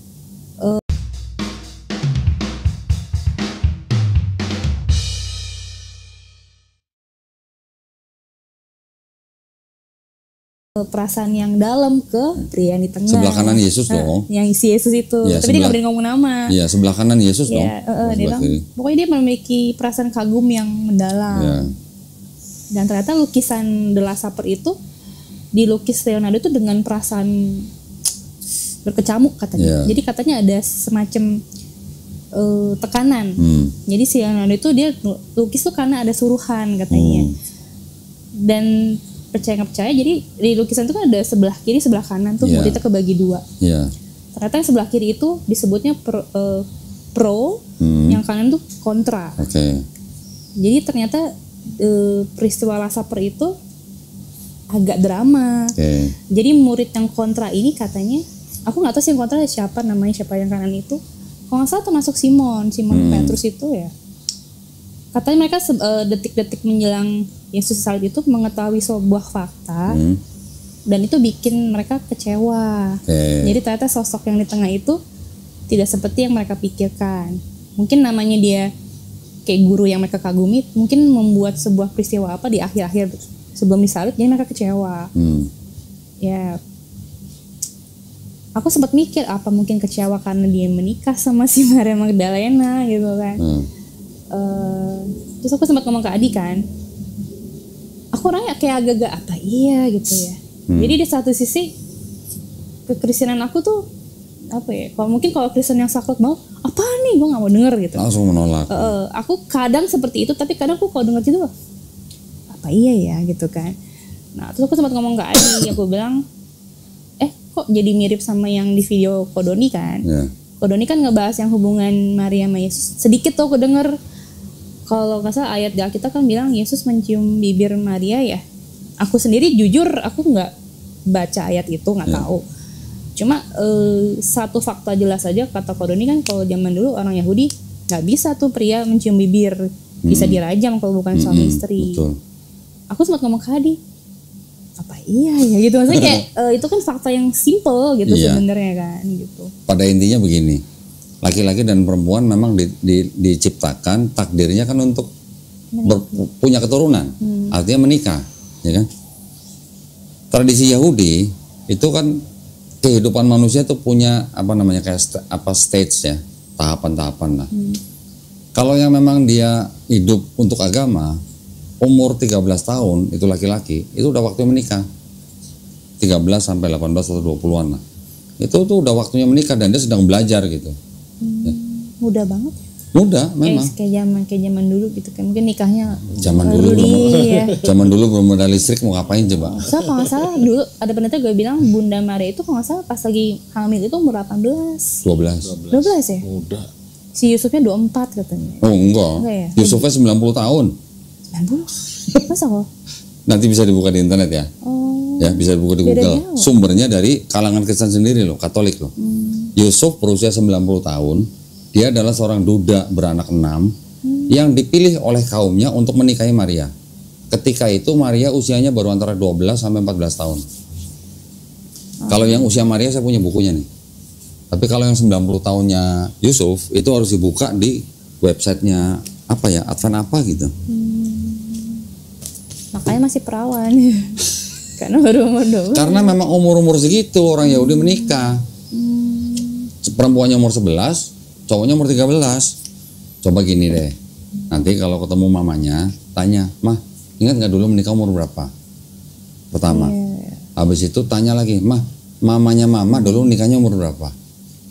perasaan yang dalam ke pria yang di tengah. Sebelah kanan Yesus dong. Yang si Yesus itu. Tapi dia gak berani ngomong nama. Iya, sebelah kanan Yesus dong. Dia bilang, pokoknya dia memiliki perasaan kagum yang mendalam. Dan ternyata lukisan The Last Supper itu dilukis Leonardo itu dengan perasaan berkecamuk katanya. Jadi katanya ada semacam tekanan. Jadi si Leonardo itu dia lukis tuh karena ada suruhan katanya. Dan percaya nggak percaya, jadi di lukisan itu kan ada sebelah kiri sebelah kanan tuh muridnya kebagi dua. Ternyata yang sebelah kiri itu disebutnya pro, yang kanan tuh kontra. Jadi ternyata peristiwa Last Supper itu agak drama. Jadi murid yang kontra ini katanya aku nggak tahu sih yang kontra siapa yang kanan itu. Kalau nggak salah termasuk Simon Petrus itu ya. Katanya mereka detik-detik menjelang Yesus salib itu mengetahui sebuah fakta dan itu bikin mereka kecewa. Jadi ternyata sosok yang di tengah itu tidak seperti yang mereka pikirkan. Mungkin namanya dia kayak guru yang mereka kagumi, mungkin membuat sebuah peristiwa apa di akhir-akhir sebelum disalib, jadi mereka kecewa. Ya, aku sempat mikir apa mungkin kecewa karena dia menikah sama si Maria Magdalena gitu kan. Terus aku sempat ngomong ke Adi kan, aku orangnya kayak agak-agak apa iya gitu ya. Jadi di satu sisi kekristenan aku tuh apa ya, kalau Kristen yang saklek banget, apa nih gue nggak mau denger gitu, langsung menolak. Aku kadang seperti itu, tapi kadang aku kalau denger gitu apa iya ya gitu kan. Nah terus aku sempat ngomong ke Adi, aku bilang kok jadi mirip sama yang di video Kodoni kan. Kodoni kan ngebahas yang hubungan Maria sama Yesus, sedikit tuh aku denger. Kalau nggak salah ayat di Alkitab kan bilang Yesus mencium bibir Maria ya. Aku sendiri jujur aku nggak baca ayat itu, nggak tahu. Cuma satu fakta jelas aja kata Kodoni kan, kalau zaman dulu orang Yahudi nggak bisa tuh pria mencium bibir, bisa dirajam kalau bukan suami istri. Betul. Aku sempat ngomong ke Adi, apa iya ya gitu, maksudnya kayak itu kan fakta yang simple gitu sebenarnya kan gitu. Pada intinya begini, laki-laki dan perempuan memang diciptakan takdirnya kan untuk punya keturunan, artinya menikah, ya kan? Tradisi Yahudi itu kan kehidupan manusia itu punya kayak stage ya, tahapan-tahapan lah. Kalau yang memang dia hidup untuk agama, umur 13 tahun itu laki-laki, itu udah waktunya menikah. 13 sampai 18 atau 20-an lah. Itu tuh udah waktunya menikah dan dia sedang belajar gitu. Ya. Mudah banget. Mudah memang. Kayak zaman dulu gitu kan. Mungkin nikahnya zaman dulu belum ada listrik, mau ngapain coba? So kalau nggak salah dulu ada penelitian gue bilang Bunda Maria itu kalau nggak salah pas lagi hamil itu umur 18. 12 ya? Mudah. Si Yusufnya 24 katanya. Oh enggak ya? Yusufnya 90 tahun. 90? Masa kok? Nanti bisa dibuka di internet ya. Ya bisa dibuka di Google. Sumbernya dari kalangan Kristen sendiri loh, Katolik loh. Yusuf berusia 90 tahun. Dia adalah seorang duda beranak 6 yang dipilih oleh kaumnya untuk menikahi Maria. Ketika itu Maria usianya baru antara 12 sampai 14 tahun. Kalau yang usia Maria saya punya bukunya nih. Tapi kalau yang 90 tahunnya Yusuf itu harus dibuka di websitenya Advent apa gitu. Makanya masih perawan. Karena baru umur 12. Karena memang umur-umur segitu orang Yahudi menikah. Perempuannya umur 11, cowoknya umur 13. Coba gini deh, nanti kalau ketemu mamanya tanya, "Mah, ingat gak dulu menikah umur berapa?" Pertama. Habis itu tanya lagi, "Mah, mamanya mama dulu nikahnya umur berapa?"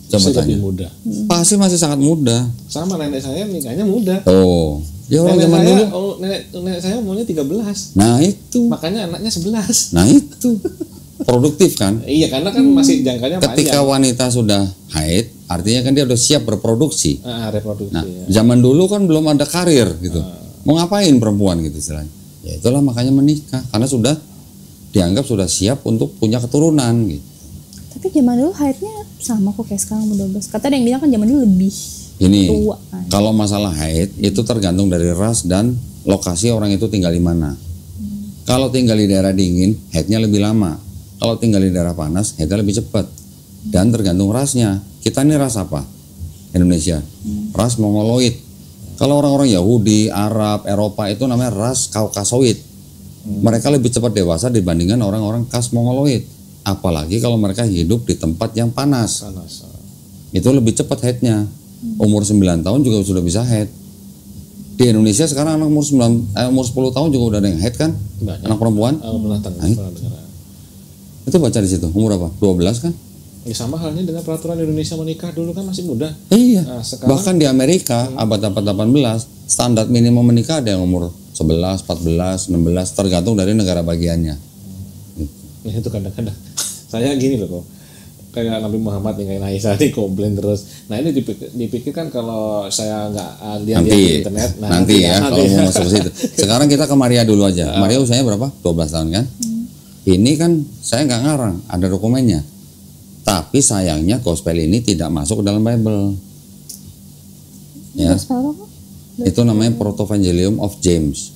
Coba masih tanya. lebih muda. Pasti masih sangat muda. Sama nenek saya nikahnya muda. Oh, ya orang zaman dulu. Nenek saya umurnya 13. Nah itu. Makanya anaknya 11. Nah itu. Produktif kan? Iya, karena kan masih jangkanya panjang. Ketika wanita sudah haid, artinya kan dia udah siap berproduksi. Reproduksi. Nah, zaman dulu kan belum ada karir gitu. Mau ngapain perempuan gitu istilahnya? Ya itulah makanya menikah, karena sudah dianggap sudah siap untuk punya keturunan gitu. Tapi zaman dulu haidnya sama kok kayak sekarang umur 12. Kata ada yang bilang kan zaman dulu lebih tua kan. Kalau masalah haid itu tergantung dari ras dan lokasi orang itu tinggal di mana. Kalau tinggal di daerah dingin, haidnya lebih lama. Kalau tinggal di daerah panas, haidnya lebih cepat. Dan tergantung rasnya. Kita ini ras apa? Indonesia. Ras Mongoloid. Kalau orang-orang Yahudi, Arab, Eropa itu namanya ras Kaukasoid. Mereka lebih cepat dewasa dibandingkan orang-orang khas Mongoloid. Apalagi kalau mereka hidup di tempat yang panas. Itu lebih cepat haidnya. Umur 9 tahun juga sudah bisa haid. Di Indonesia sekarang anak umur 10 tahun juga udah ada yang haid kan? Banyak. Anak perempuan. Itu baca di situ. Umur berapa? 12 kan? Ya sama halnya dengan peraturan Indonesia menikah dulu kan masih muda. Iya. Nah, sekarang, bahkan di Amerika abad-abad 18 standar minimum menikah ada yang umur 11, 14, 16 tergantung dari negara bagiannya. Ya itu kadang-kadang saya gini loh kok. Kayak Nabi Muhammad nikahin Aisyah nih komplain terus. Nah ini dipikirkan kalau saya nggak lihat di internet. Nah, nanti ya kalau mau masuk ke situ. Sekarang kita ke Maria dulu aja. Maria usianya berapa? 12 tahun kan? Ini kan saya nggak ngarang, ada dokumennya. Tapi sayangnya gospel ini tidak masuk ke dalam Bible. Ya. Gospel apa? Itu namanya Protevangelium of James.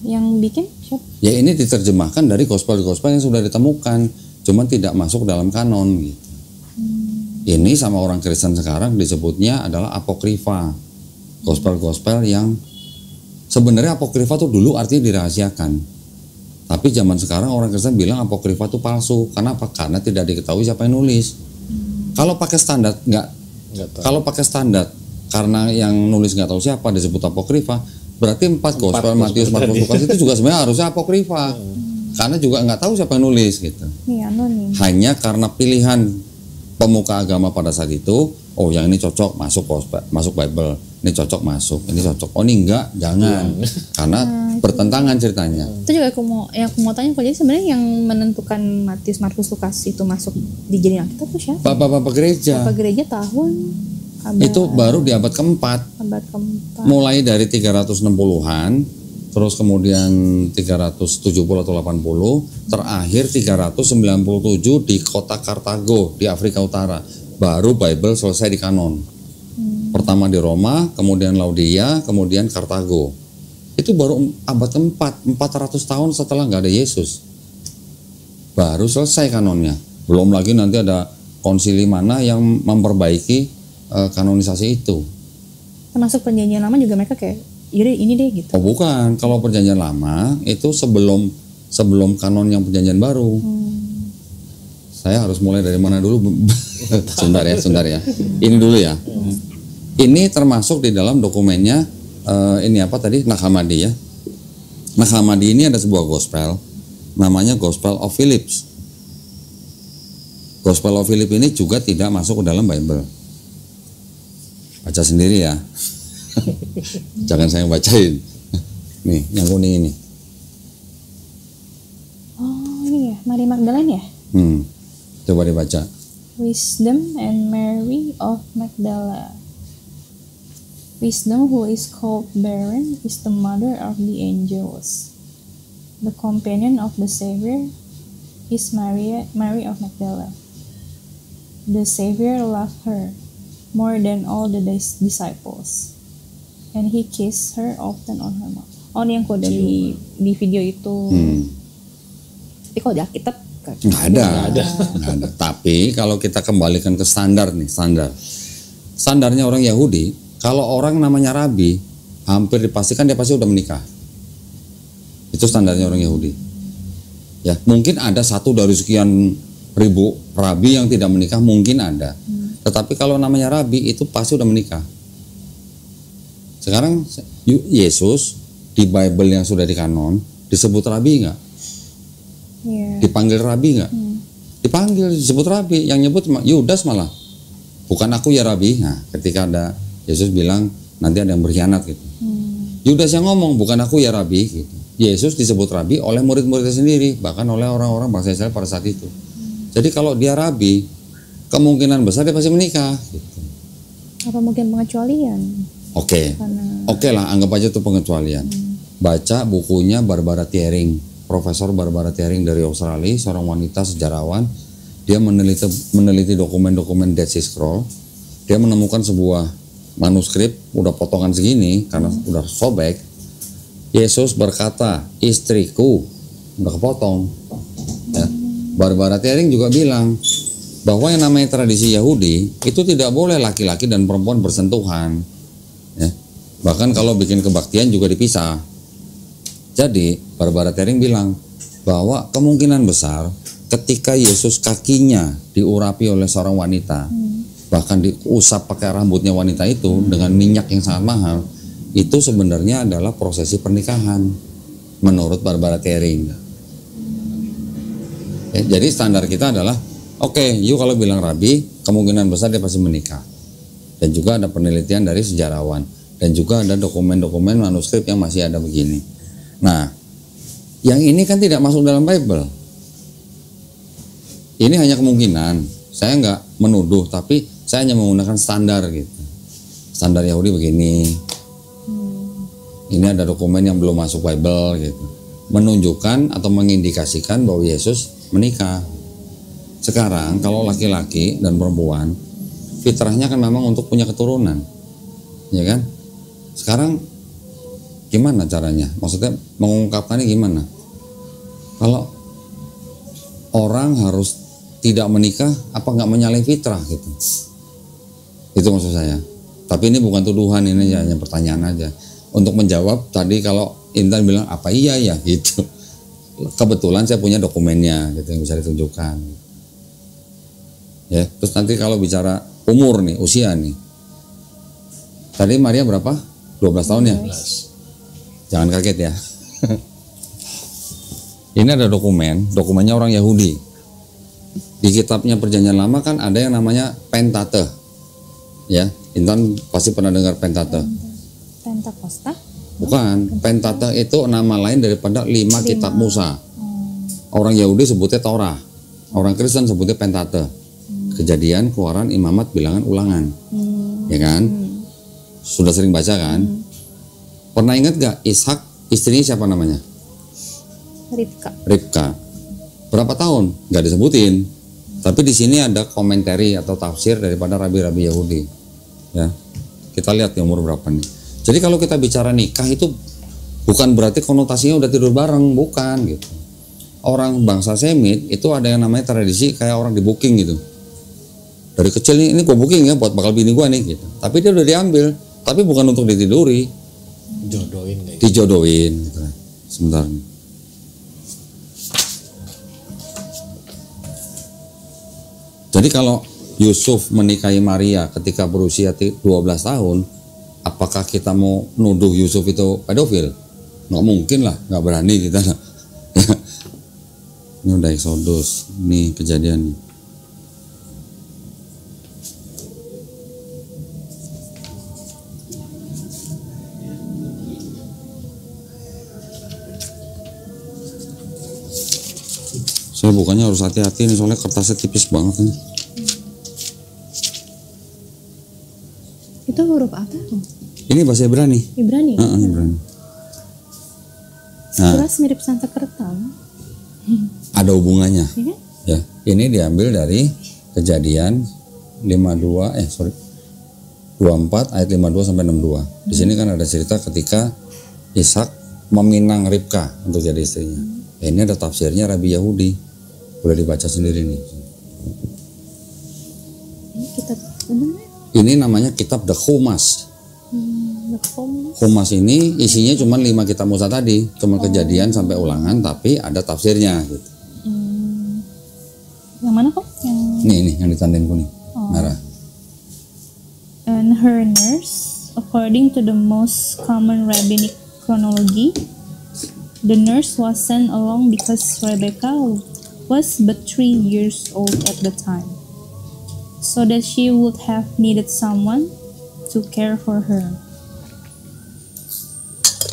Yang bikin siapa? Ya ini diterjemahkan dari gospel-gospel yang sudah ditemukan, cuman tidak masuk dalam kanon gitu. Ini sama orang Kristen sekarang disebutnya adalah apokrifa. Gospel-gospel yang sebenarnya apokrifa tuh dulu artinya dirahasiakan. Tapi zaman sekarang orang Kristen bilang apokrifa itu palsu. Kenapa? Karena tidak diketahui siapa yang nulis. Kalau pakai standar nggak tahu. Kalau pakai standar karena yang nulis nggak tahu siapa disebut apokrifa, berarti 4 gospel Matius, Markus, Lukas itu juga sebenarnya harusnya apokrifa. Karena juga nggak tahu siapa yang nulis gitu. Iya, anonim. Hanya karena pilihan pemuka agama pada saat itu, oh yang ini cocok masuk gospel, masuk Bible, ini cocok masuk, ini cocok. Oh ini enggak, jangan. Karena bertentangan ceritanya. Itu juga aku mau tanya kok, jadi sebenarnya yang menentukan Matius, Markus, Lukas itu masuk dijadiin Alkitab itu siapa? Bapak-bapak gereja. Bapak gereja tahun abad, Itu baru di abad keempat. abad keempat. Mulai dari 360-an, terus kemudian 370 atau 80, terakhir 397 di kota Kartago di Afrika Utara. Baru Bible selesai di kanon. Pertama di Roma, kemudian Laodikia, kemudian Kartago. Itu baru abad keempat, 400 tahun setelah nggak ada Yesus. Baru selesai kanonnya. Belum lagi nanti ada konsili mana yang memperbaiki kanonisasi itu. Termasuk perjanjian lama juga mereka kayak yaudah ini deh gitu. Oh bukan, kalau perjanjian lama itu sebelum kanon yang perjanjian baru. Saya harus mulai dari mana dulu? sebentar ya. Ini dulu ya. Ini termasuk di dalam dokumennya ini apa tadi? Nag Hammadi ya. Nag Hammadi ini ada sebuah gospel namanya Gospel of Phillips. Gospel of Phillips ini juga tidak masuk ke dalam Bible. Baca sendiri ya. Jangan saya yang bacain. Nih, yang kuning ini. Oh ini ya, Mary Magdalene ya? Coba dibaca. Wisdom and Mary of Magdala. Wisdom, who is called barren, is the mother of the angels. The companion of the Savior is Mary of Magdala. The Savior loved her more than all the disciples, and he kissed her often on her mouth. Oh ini yang kode di video itu. Tapi kalau di Alkitab nggak ada. Tapi kalau kita kembalikan ke standar nih, standarnya orang Yahudi, kalau orang namanya rabi, hampir dipastikan dia pasti udah menikah. Itu standarnya orang Yahudi. Ya, mungkin ada satu dari sekian ribu rabi yang tidak menikah, mungkin ada. Tetapi kalau namanya rabi itu pasti udah menikah. Sekarang Yesus di Bible yang sudah dikanon disebut rabi nggak? Dipanggil rabi nggak? Dipanggil, disebut rabi. Yang nyebut Yudas malah. Bukan aku ya rabi. Nah, ketika ada Yesus bilang nanti ada yang berkhianat gitu. Yudas yang ngomong, bukan aku ya rabi gitu. Yesus disebut rabi oleh murid-muridnya sendiri, bahkan oleh orang-orang bangsa Israel pada saat itu. Jadi kalau dia rabi, kemungkinan besar dia pasti menikah gitu. Apa mungkin pengecualian? Oke lah, anggap aja itu pengecualian. Baca bukunya Barbara Thiering, Profesor Barbara Thiering dari Australia, seorang wanita sejarawan. Dia meneliti dokumen-dokumen Dead Sea Scroll. Dia menemukan sebuah manuskrip udah potongan segini karena udah sobek. Yesus berkata, istriku, udah kepotong. Ya. Barbara Thiering juga bilang bahwa yang namanya tradisi Yahudi itu tidak boleh laki-laki dan perempuan bersentuhan. Ya. Bahkan kalau bikin kebaktian juga dipisah. Jadi Barbara Thiering bilang bahwa kemungkinan besar ketika Yesus kakinya diurapi oleh seorang wanita, bahkan diusap pakai rambutnya wanita itu dengan minyak yang sangat mahal, itu sebenarnya adalah prosesi pernikahan menurut Barbara Thiering. Ya, jadi standar kita adalah you kalau bilang rabi, kemungkinan besar dia pasti menikah. Dan juga ada penelitian dari sejarawan, dan juga ada dokumen-dokumen manuskrip yang masih ada begini. Nah, yang ini kan tidak masuk dalam Bible. Ini hanya kemungkinan. Saya nggak menuduh, tapi saya hanya menggunakan standar gitu. Standar Yahudi begini. Ini ada dokumen yang belum masuk Bible gitu, menunjukkan atau mengindikasikan bahwa Yesus menikah. Sekarang kalau laki-laki dan perempuan fitrahnya kan memang untuk punya keturunan, ya kan? Sekarang gimana caranya? Maksudnya mengungkapkannya gimana? Kalau orang harus tidak menikah, apa nggak menyalahi fitrah gitu? Itu maksud saya. Tapi ini bukan tuduhan, ini hanya pertanyaan aja. Untuk menjawab tadi kalau Intan bilang apa iya ya gitu. Kebetulan saya punya dokumennya gitu yang bisa ditunjukkan. Ya, terus nanti kalau bicara umur nih, usia nih. Tadi Maria berapa? 12 tahun ya? 12. Jangan kaget ya. Ini ada dokumennya orang Yahudi. Di kitabnya Perjanjian Lama kan ada yang namanya Pentateuch. Ya, Intan pasti pernah dengar Pentateuch. Pentakosta? Bukan, Pentateuch itu nama lain daripada 5 kitab Musa. Orang Yahudi sebutnya Torah. Orang Kristen sebutnya Pentateuch. Kejadian, Keluaran, Imamat, Bilangan, Ulangan. Ya kan? Sudah sering baca kan? Pernah ingat gak Ishak istrinya siapa namanya? Ribka. Berapa tahun? Gak disebutin. Tapi di sini ada komentari atau tafsir daripada rabi-rabi Yahudi. Ya, kita lihat nih umur berapa nih. Jadi kalau kita bicara nikah itu bukan berarti konotasinya udah tidur bareng, bukan gitu. Orang bangsa Semit itu ada yang namanya tradisi kayak orang di booking gitu. Dari kecil ini gue booking ya buat bakal bini gue nih gitu. Tapi dia udah diambil, tapi bukan untuk ditiduri. Jodohin kayak gitu. Dijodohin gitu. Sebentar. Jadi kalau Yusuf menikahi Maria ketika berusia 12 tahun, apakah kita mau nuduh Yusuf itu pedofil? Nggak mungkin lah, nggak berani kita. Ini udah Exodus, ini kejadian. Saya bukannya harus hati-hati nih soalnya kertasnya tipis banget nih. Itu huruf apa? Ini bahasa Ibrani. Ibrani? Ibrani. Nah, Jelas mirip Santa Kerta. ada hubungannya. Ya? Ya, ini diambil dari Kejadian 24 ayat 52 sampai 62. Di sini kan ada cerita ketika Ishak meminang Ribka untuk jadi istrinya. Ya, ini ada tafsirnya Rabi Yahudi. Boleh dibaca sendiri nih. Ini kitab namanya? Ini namanya kitab The Chumash. Chumash ini isinya cuma 5 kitab Musa tadi, cuma Kejadian sampai Ulangan, tapi ada tafsirnya gitu. Yang mana kok? Yang Nih yang ditandain kuning, merah. And her nurse, according to the most common rabbinic chronology, the nurse was sent along because Rebecca was but 3 years old at the time, so that she would have needed someone to care for her.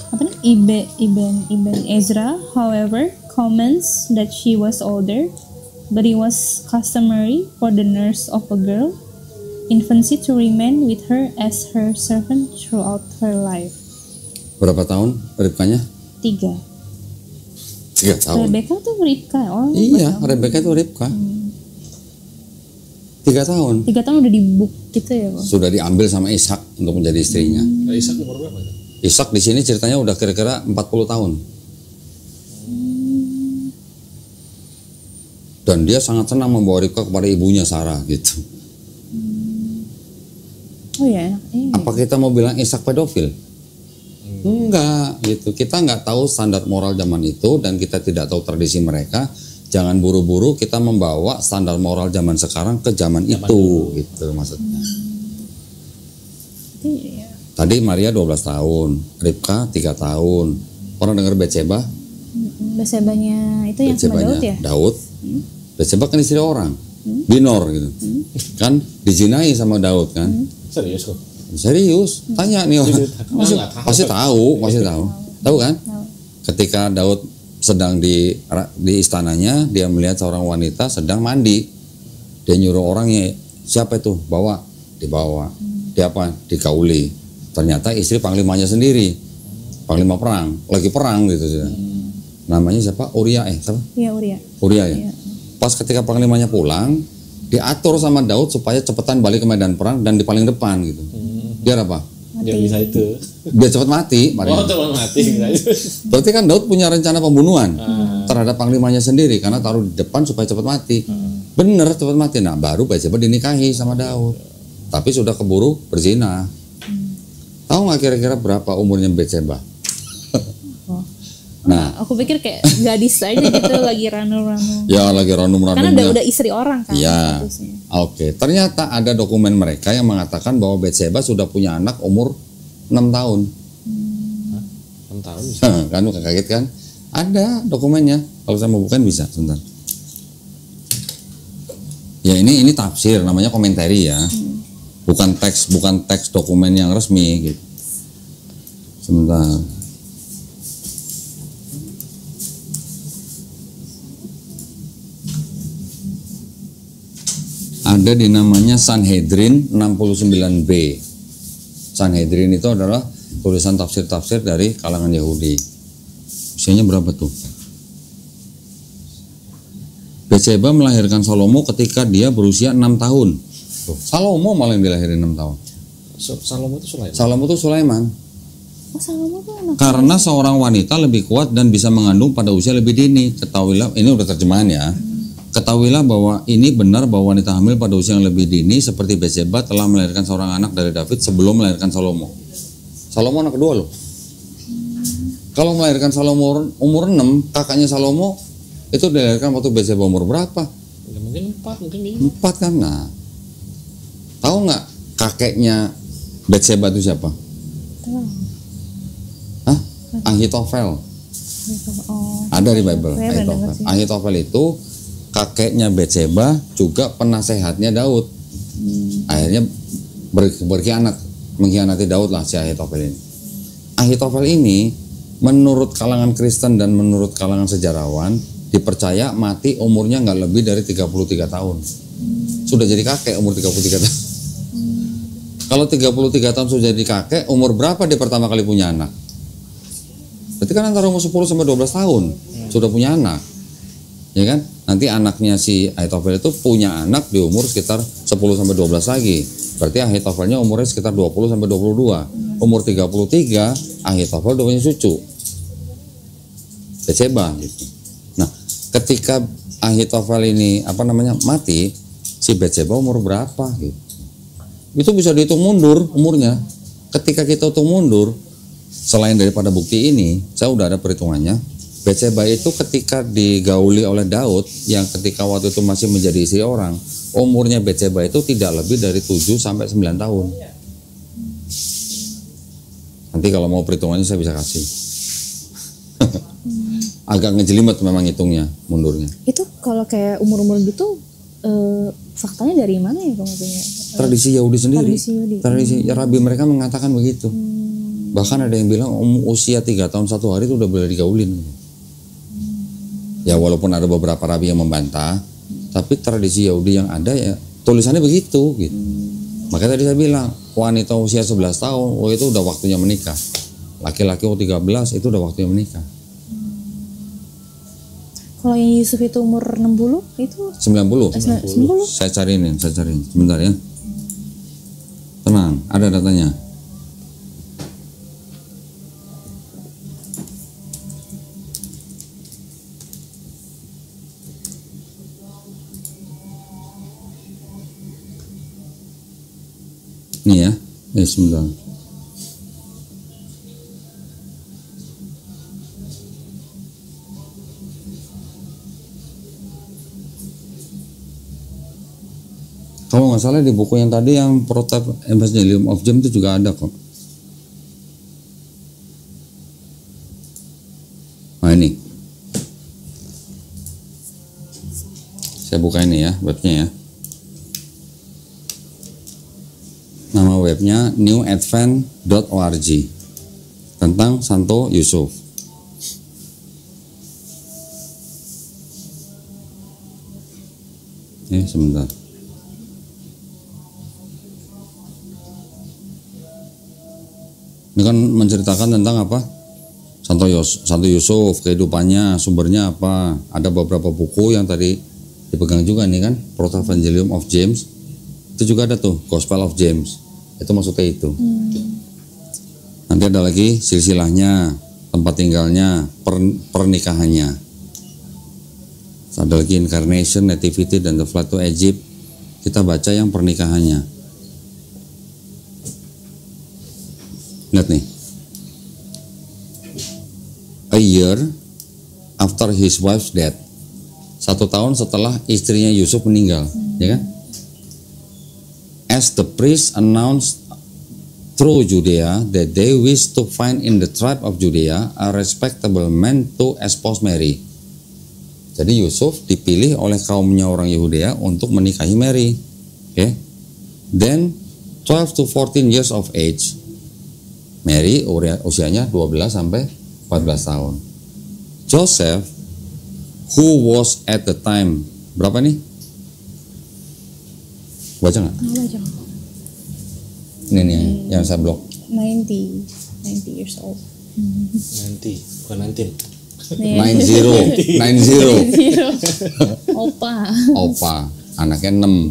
Apa nih? Ibn Ezra, however, comments that she was older, but it was customary for the nurse of a girl infancy to remain with her as her servant throughout her life. Berapa tahun Ribkanya? 3 tahun. Rebecca tuh Ribka. Oh Iya, Rebecca itu Ribka. 3 tahun. 3 tahun udah dibuk gitu ya Pak? Sudah diambil sama Ishak untuk menjadi istrinya. Ishak umur berapa? Ishak di sini ceritanya udah kira-kira 40 tahun. Dan dia sangat senang membawa Ribka kepada ibunya Sarah gitu. Oh ya. Apa kita mau bilang Ishak pedofil? Enggak gitu. Kita nggak tahu standar moral zaman itu dan kita tidak tahu tradisi mereka. Jangan buru-buru kita membawa standar moral zaman sekarang ke zaman itu dulu. Gitu maksudnya. Tadi Maria 12 tahun, Ribka 3 tahun. Pernah dengar Betseba? Betsebanya itu yang sama Daud ya? Daud. Betseba kan istri orang. Binor gitu. Kan dizinai sama Daud kan? Serius kok? Serius, tanya nih orang. Pasti tahu. Tahu kan? Ketika Daud sedang di istananya, dia melihat seorang wanita sedang mandi. Dia nyuruh orangnya, siapa itu? Dibawa. Dia apa? Dikauli. Ternyata istri panglimanya sendiri. Panglima perang, lagi perang gitu. Namanya siapa? Uria siapa? Iya, Uria. Uria ya? Iya. Pas ketika panglimanya pulang, diatur sama Daud supaya cepetan balik ke medan perang dan di paling depan gitu. Biar apa? Biar bisa itu. Biar cepat mati. Oh, cepat mati. Berarti kan Daud punya rencana pembunuhan terhadap panglimanya sendiri karena taruh di depan supaya cepat mati. Bener, cepat mati. Nah, baru Batseba dinikahi sama Daud. Tapi sudah keburu berzina. Tahu nggak kira-kira berapa umurnya Batseba? Nah, aku pikir kayak gadis aja gitu lagi ranum-ranum. Ya, lagi ranum-ranumnya. Karena udah istri orang kan. Iya. Oke. Ternyata ada dokumen mereka yang mengatakan bahwa Batseba sudah punya anak umur 6 tahun. 6 tahun. Kan lu kaget kan? Ada dokumennya. Kalau saya mau bukain bisa, sebentar. Ya ini tafsir, namanya komentari ya. Bukan teks dokumen yang resmi gitu. Sebentar. Ada di namanya Sanhedrin 69b. Sanhedrin itu adalah tulisan tafsir-tafsir dari kalangan Yahudi. Usianya berapa tuh? Batseba melahirkan Salomo ketika dia berusia 6 tahun. Salomo malah yang dilahirin 6 tahun. Salomo itu Sulaiman. Salomo itu Sulaiman. Oh, Salomo tuh anak. Karena seorang wanita lebih kuat dan bisa mengandung pada usia lebih dini. Ketahuilah, ini udah terjemahan ya. Ketahuilah bahwa ini benar bahwa wanita hamil pada usia yang lebih dini seperti Batseba telah melahirkan seorang anak dari David sebelum melahirkan Salomo. Salomo anak kedua loh. Kalau melahirkan Salomo umur 6, kakaknya Salomo itu dilahirkan waktu Batseba umur berapa? Ya, mungkin 4, mungkin 4 kan. Nah, tahu nggak kakeknya Batseba itu siapa? Hah? Ahitofel. Oh. Ada di Bible. Saya pernah dengar sih. Ahitofel itu kakeknya Batseba, juga penasehatnya Daud. Akhirnya mengkhianati Daud lah si Ahitofel ini. Ahitofel ini menurut kalangan Kristen dan menurut kalangan sejarawan dipercaya mati umurnya nggak lebih dari 33 tahun. Sudah jadi kakek umur 33 tahun. Kalau 33 tahun sudah jadi kakek, umur berapa dia pertama kali punya anak? Berarti kan antara umur 10 sampai 12 tahun sudah punya anak. Ya kan? Nanti anaknya si Ahitofel itu punya anak di umur sekitar 10 sampai 12 lagi. Berarti Ahitofelnya umurnya sekitar 20 sampai 22. Umur 33 Ahitofel udah punya cucu. Batseba gitu. Nah, ketika Ahitofel ini mati, si Batseba umur berapa gitu. Itu bisa dihitung mundur umurnya. Ketika kita hitung mundur, selain daripada bukti ini, saya udah ada perhitungannya. Batseba itu ketika digauli oleh Daud, yang ketika waktu itu masih menjadi istri orang, umurnya Batseba itu tidak lebih dari 7 sampai 9 tahun. Nanti kalau mau perhitungannya saya bisa kasih. Agak ngejelimet memang hitungnya, mundurnya. Itu kalau kayak umur-umur gitu, faktanya dari mana ya maksudnya? Tradisi Yahudi sendiri. Tradisi Ya, Rabi mereka mengatakan begitu. Bahkan ada yang bilang usia 3 tahun 1 hari itu udah boleh digaulin. Ya walaupun ada beberapa rabi yang membantah, tapi tradisi Yahudi yang ada ya tulisannya begitu gitu. Makanya tadi saya bilang wanita usia 11 tahun, itu udah waktunya menikah. Laki-laki 13 itu udah waktunya menikah. Kalau yang Yusuf itu umur 60 itu 90. 90. Saya cariin sebentar ya. Tenang, ada datanya. Nih ya, sebentar. Kalau nggak salah di buku yang tadi yang Prototype Evangelium of James itu juga ada kok. Nah ini, saya buka ini ya webnya ya. Nama webnya newadvent.org tentang Santo Yusuf. Sebentar. Ini kan menceritakan tentang apa? Santo Yusuf, kehidupannya, sumbernya apa? Ada beberapa buku yang tadi dipegang juga nih kan, Protevangelium of James. Itu juga ada tuh, Gospel of James. Itu maksudnya itu. Nanti ada lagi silsilahnya, tempat tinggalnya, pernikahannya. Ada lagi Incarnation, Nativity, dan The Flight to Egypt. Kita baca yang pernikahannya. Lihat nih. A year after his wife's death. 1 tahun setelah istrinya Yusuf meninggal, ya kan? As the priest announced through Judea that they wish to find in the tribe of Judea a respectable man to espouse Mary. Jadi Yusuf dipilih oleh kaumnya orang Yehudea untuk menikahi Mary. Okay? Then 12 to 14 years of age. Mary usianya 12 sampai 14 tahun. Joseph, who was at the time, berapa nih? Baca nggak? Baca. Ini nih yang saya blok. 90 years old. 90, bukan 19. 90. Opa, anaknya 6.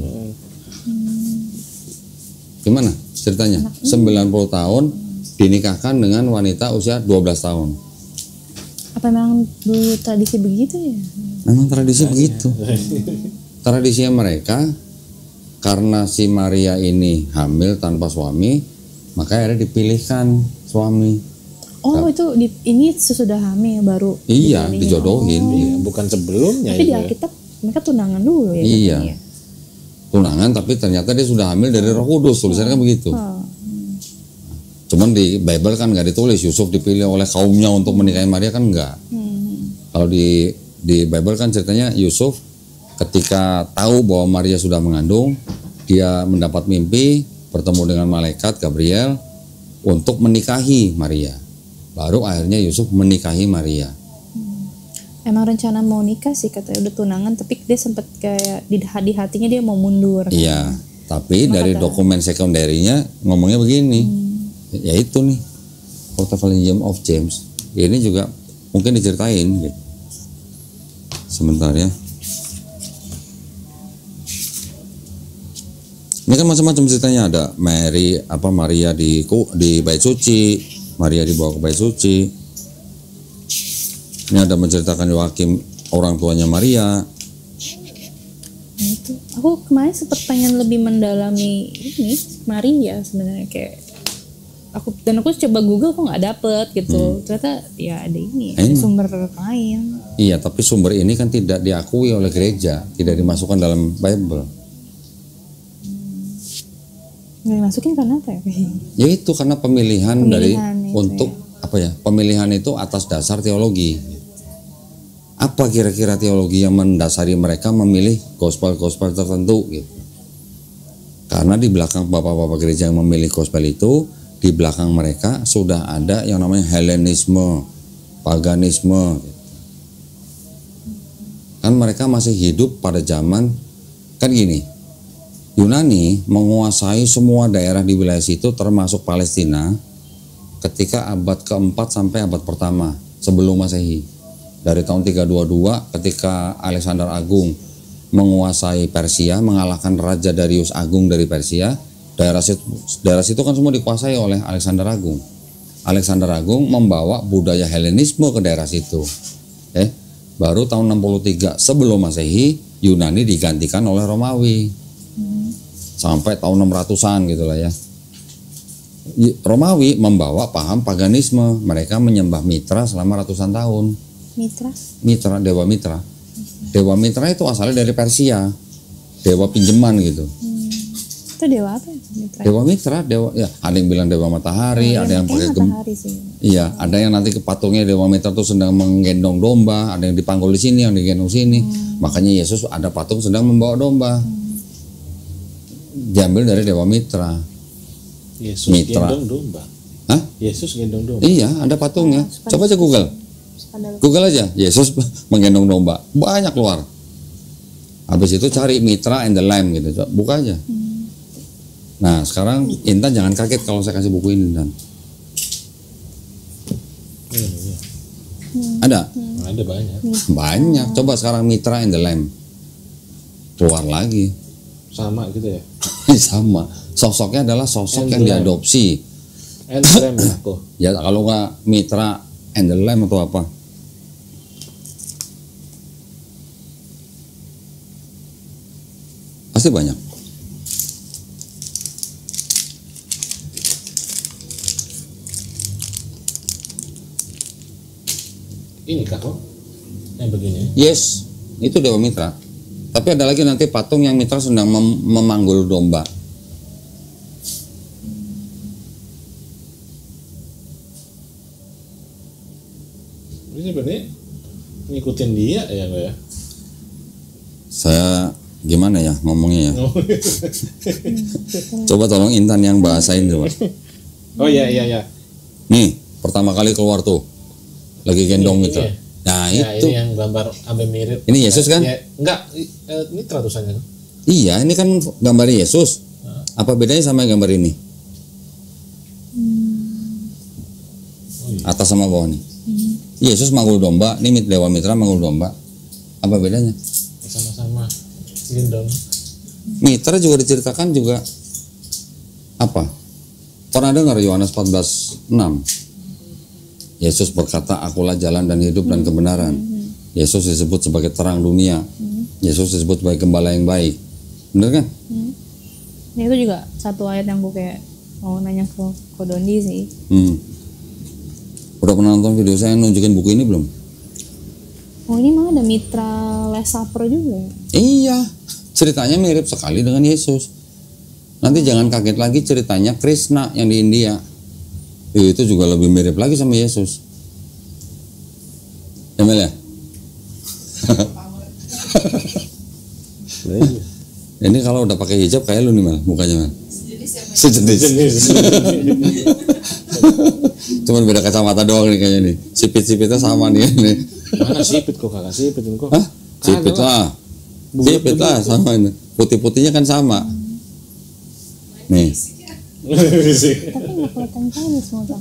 Gimana ceritanya? 90 tahun dinikahkan dengan wanita usia 12 tahun. Apa memang dulu tradisi begitu ya? Memang tradisi begitu. Tradisinya mereka, karena si Maria ini hamil tanpa suami, maka akhirnya dipilihkan suami. Oh, itu ini sesudah hamil baru. Iya, dipilih. dijodohin. Iya, bukan sebelumnya. Tapi di itu. Alkitab mereka tunangan dulu ya. Iya. katanya. Tunangan, tapi ternyata dia sudah hamil dari Roh Kudus, tulisannya kan begitu. Oh. Cuman di Bible kan nggak ditulis Yusuf dipilih oleh kaumnya untuk menikahi Maria, kan enggak. Kalau di Bible kan ceritanya Yusuf ketika tahu bahwa Maria sudah mengandung, dia mendapat mimpi bertemu dengan malaikat Gabriel untuk menikahi Maria. Baru akhirnya Yusuf menikahi Maria. Emang rencana mau nikah sih katanya udah tunangan, tapi dia sempat kayak di hatinya dia mau mundur. Iya, tapi Cuma dari dokumen sekunderinya ngomongnya begini. Ya itu nih, Protevangelium of James. Ini juga mungkin diceritain gitu. Sebentar ya. Ini kan macam-macam ceritanya, ada Maria di bait suci, Maria dibawa ke bait suci. Ini ada menceritakan Yoakim, orang tuanya Maria. Nah, itu aku kemarin sempat pengen lebih mendalami ini Maria sebenarnya, kayak aku coba Google kok nggak dapet gitu. Ternyata ya ada ini sumber lain. Iya, tapi sumber ini kan tidak diakui oleh gereja, tidak dimasukkan dalam Bible. Nggak dimasukin karena apa ya? Ya itu karena pemilihan dari itu, untuk pemilihan itu atas dasar teologi. Apa kira-kira teologi yang mendasari mereka memilih gospel-gospel tertentu gitu. Karena di belakang bapak-bapak gereja yang memilih gospel itu, di belakang mereka sudah ada yang namanya Helenisme, paganisme. Kan mereka masih hidup pada zaman, kan gini, Yunani menguasai semua daerah di wilayah situ termasuk Palestina ketika abad keempat sampai abad pertama sebelum Masehi. Dari tahun 322 ketika Alexander Agung menguasai Persia, mengalahkan Raja Darius Agung dari Persia, daerah situ kan semua dikuasai oleh Alexander Agung. Alexander Agung membawa budaya Helenisme ke daerah situ. Baru tahun 63 sebelum Masehi Yunani digantikan oleh Romawi. Sampai tahun 600-an gitulah ya. Romawi membawa paham paganisme, mereka menyembah Mitra selama ratusan tahun. Mitra, Dewa Mitra. Dewa Mitra itu asalnya dari Persia, dewa pinjaman gitu. Itu dewa apa ya? Mitra? Dewa Mitra, ya ada yang bilang dewa matahari, ada yang pakai iya, ada yang nanti kepatungnya Dewa Mitra tuh sedang menggendong domba, ada yang dipanggul di sini, yang digendong sini. Makanya Yesus ada patung sedang membawa domba. Diambil dari Dewa Mitra. Yesus Mitra. gendong domba. Hah? Yesus gendong domba. Iya, ada patungnya. Coba aja Google aja, Yesus menggendong domba, banyak keluar. Habis itu cari Mitra and the Lamb gitu, coba buka aja. Nah sekarang Intan jangan kaget kalau saya kasih buku ini, Intan. Ada? Ada banyak. Banyak. Coba sekarang Mitra and the Lamb. keluar lagi. Sama gitu ya. Sama. Sosoknya adalah sosok yang diadopsi. And the Lamb ya kok. Ya kalau nggak mitra and the Lamb atau apa. Pasti banyak. Ini kah kok? Yang begini. Yes, itu Dewa Mitra. Tapi ada lagi nanti patung yang mitra sedang memanggul domba. Ini berarti ngikutin dia ya Pak ya? Saya gimana ya ngomongnya ya? Coba tolong Intan yang bahasain coba. Oh iya. Nih, pertama kali keluar tuh. Lagi gendong gitu. Ya? Nah, Ya, itu. ini yang gambar sampai mirip. Ini Yesus kan? Ya, enggak, mitra tulisannya. Iya, ini kan gambar Yesus. Apa bedanya sama yang gambar ini? Atas sama bawah nih. Yesus manggul domba, ini Dewa Mitra manggul domba. Apa bedanya? Sama-sama gendong. Mitra juga diceritakan juga apa? Pernah dengar Yohanes 14:6? Yesus berkata, akulah jalan dan hidup dan kebenaran. Yesus disebut sebagai terang dunia. Yesus disebut sebagai gembala yang baik. Bener kan? Ini itu juga satu ayat yang gue kayak mau nanya ke Dondi sih. Udah pernah nonton video saya nunjukin buku ini belum? Oh, ini malah ada mitra Last Supper juga ya? Iya, ceritanya mirip sekali dengan Yesus. Nanti jangan kaget lagi ceritanya Krishna yang di India. Itu juga lebih mirip lagi sama Yesus. Emel ya? Ini kalau udah pakai hijab kayak lu nih Mel, mukanya Mel. Sejenis. Cuman beda kacamata doang nih kayaknya nih. Sipit-sipitnya sama nih. Mana sipit kok kakak sipit kok? Hah? Sipit lah. Sipit lah sama ini. Putih-putihnya kan sama. Nih. Tapi nggak kelihatan Chinese mau tahu.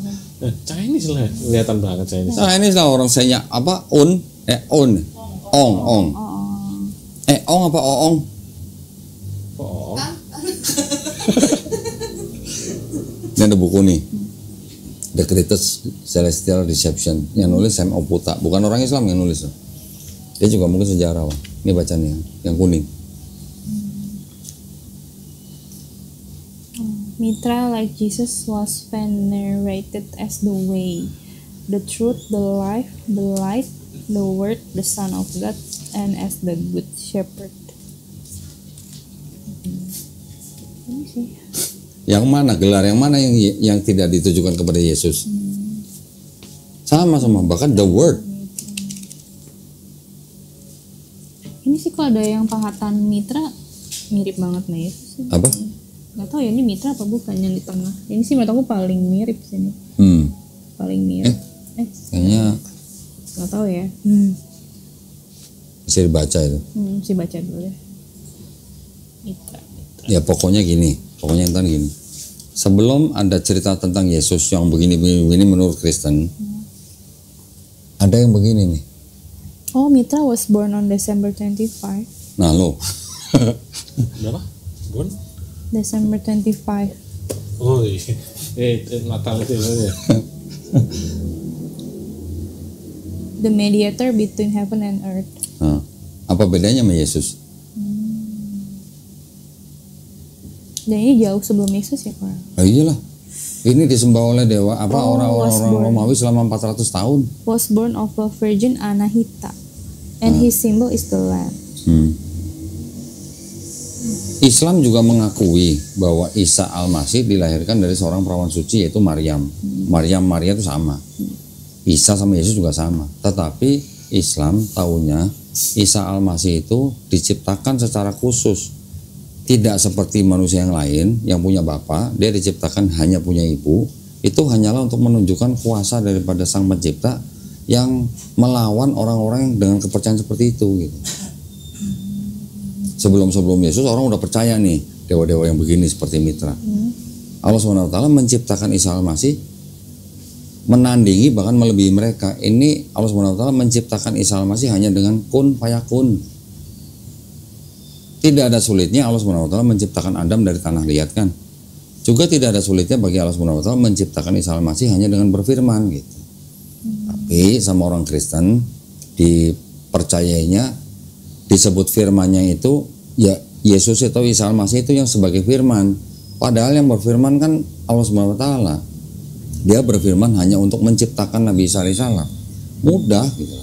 Chinese lah, kelihatan banget Chinese. Nah ini lah orang saya apa? Ong Oh. Ong apa oong? Oh. Ini ada buku nih, The Greatest Celestial Deception, yang nulis Sam Oputa, bukan orang Islam yang nulis. Dia juga mungkin sejarawan. Ini bacanya yang kuning. Mitra like Jesus was venerated as the way, the truth, the life, the light, the word, the Son of God, and as the good shepherd. Ini sih. Yang mana gelar yang mana yang tidak ditujukan kepada Yesus? Sama bahkan the word. Ini sih kalau ada yang pahatan mitra mirip banget nih Yesus. Apa? Nggak tahu ya ini mitra apa bukan yang di tengah. Ini sih menurut aku paling mirip sih ini. Paling mirip. Kayaknya nggak tahu ya. bisa dibaca itu. Mesti baca dulu ya. Mitra. Ya pokoknya gini. Pokoknya entar gini. Sebelum ada cerita tentang Yesus yang begini menurut Kristen, ada yang begini nih. Oh, Mitra was born on December 25. Nah lo. Berapa? Bon? December 25. Oh iya. Natal itu ya. The mediator between heaven and earth. Nah, apa bedanya sama Yesus? Dan ini jauh sebelum Yesus ya Pak? Oh iyalah. Ini disembah oleh dewa apa orang-orang Romawi selama 400 tahun. Was born of a virgin Anahita, and his symbol is the lamb. Islam juga mengakui bahwa Isa Al-Masih dilahirkan dari seorang perawan suci yaitu Maryam. Maria itu sama. Isa sama Yesus juga sama. Tetapi Islam tahunya Isa Al-Masih itu diciptakan secara khusus. Tidak seperti manusia yang lain yang punya bapak, dia diciptakan hanya punya ibu. Itu hanyalah untuk menunjukkan kuasa daripada Sang Pencipta yang melawan orang-orang dengan kepercayaan seperti itu gitu. Sebelum Yesus orang udah percaya nih dewa-dewa yang begini seperti Mitra. Allah SWT menciptakan Isa Al-Masih menandingi bahkan melebihi mereka. Ini Allah SWT menciptakan Isa Al-Masih hanya dengan kun fayakun. Tidak ada sulitnya Allah SWT menciptakan Adam dari tanah liat kan. Juga tidak ada sulitnya bagi Allah SWT menciptakan Isa Al-Masih hanya dengan berfirman gitu. Tapi sama orang Kristen dipercayainya disebut firmannya itu ya Yesus atau Isa Al-Masih itu yang sebagai firman. Padahal yang berfirman kan Allah SWT. Dia berfirman hanya untuk menciptakan Nabi Isa alaihissalam. Mudah gitu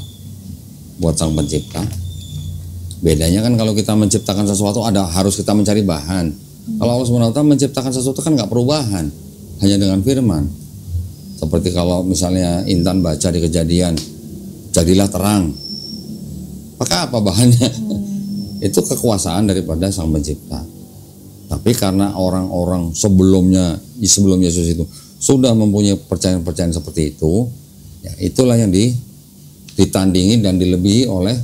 buat sang pencipta. Bedanya kan kalau kita menciptakan sesuatu harus kita mencari bahan. Kalau Allah SWT menciptakan sesuatu kan nggak perlu bahan, hanya dengan firman. Seperti kalau misalnya Intan baca di Kejadian, jadilah terang. Pakai apa bahannya? Itu kekuasaan daripada sang pencipta. Tapi karena orang-orang sebelum Yesus itu sudah mempunyai percayaan-percayaan seperti itu, ya itulah yang ditandingi dan dilebihi oleh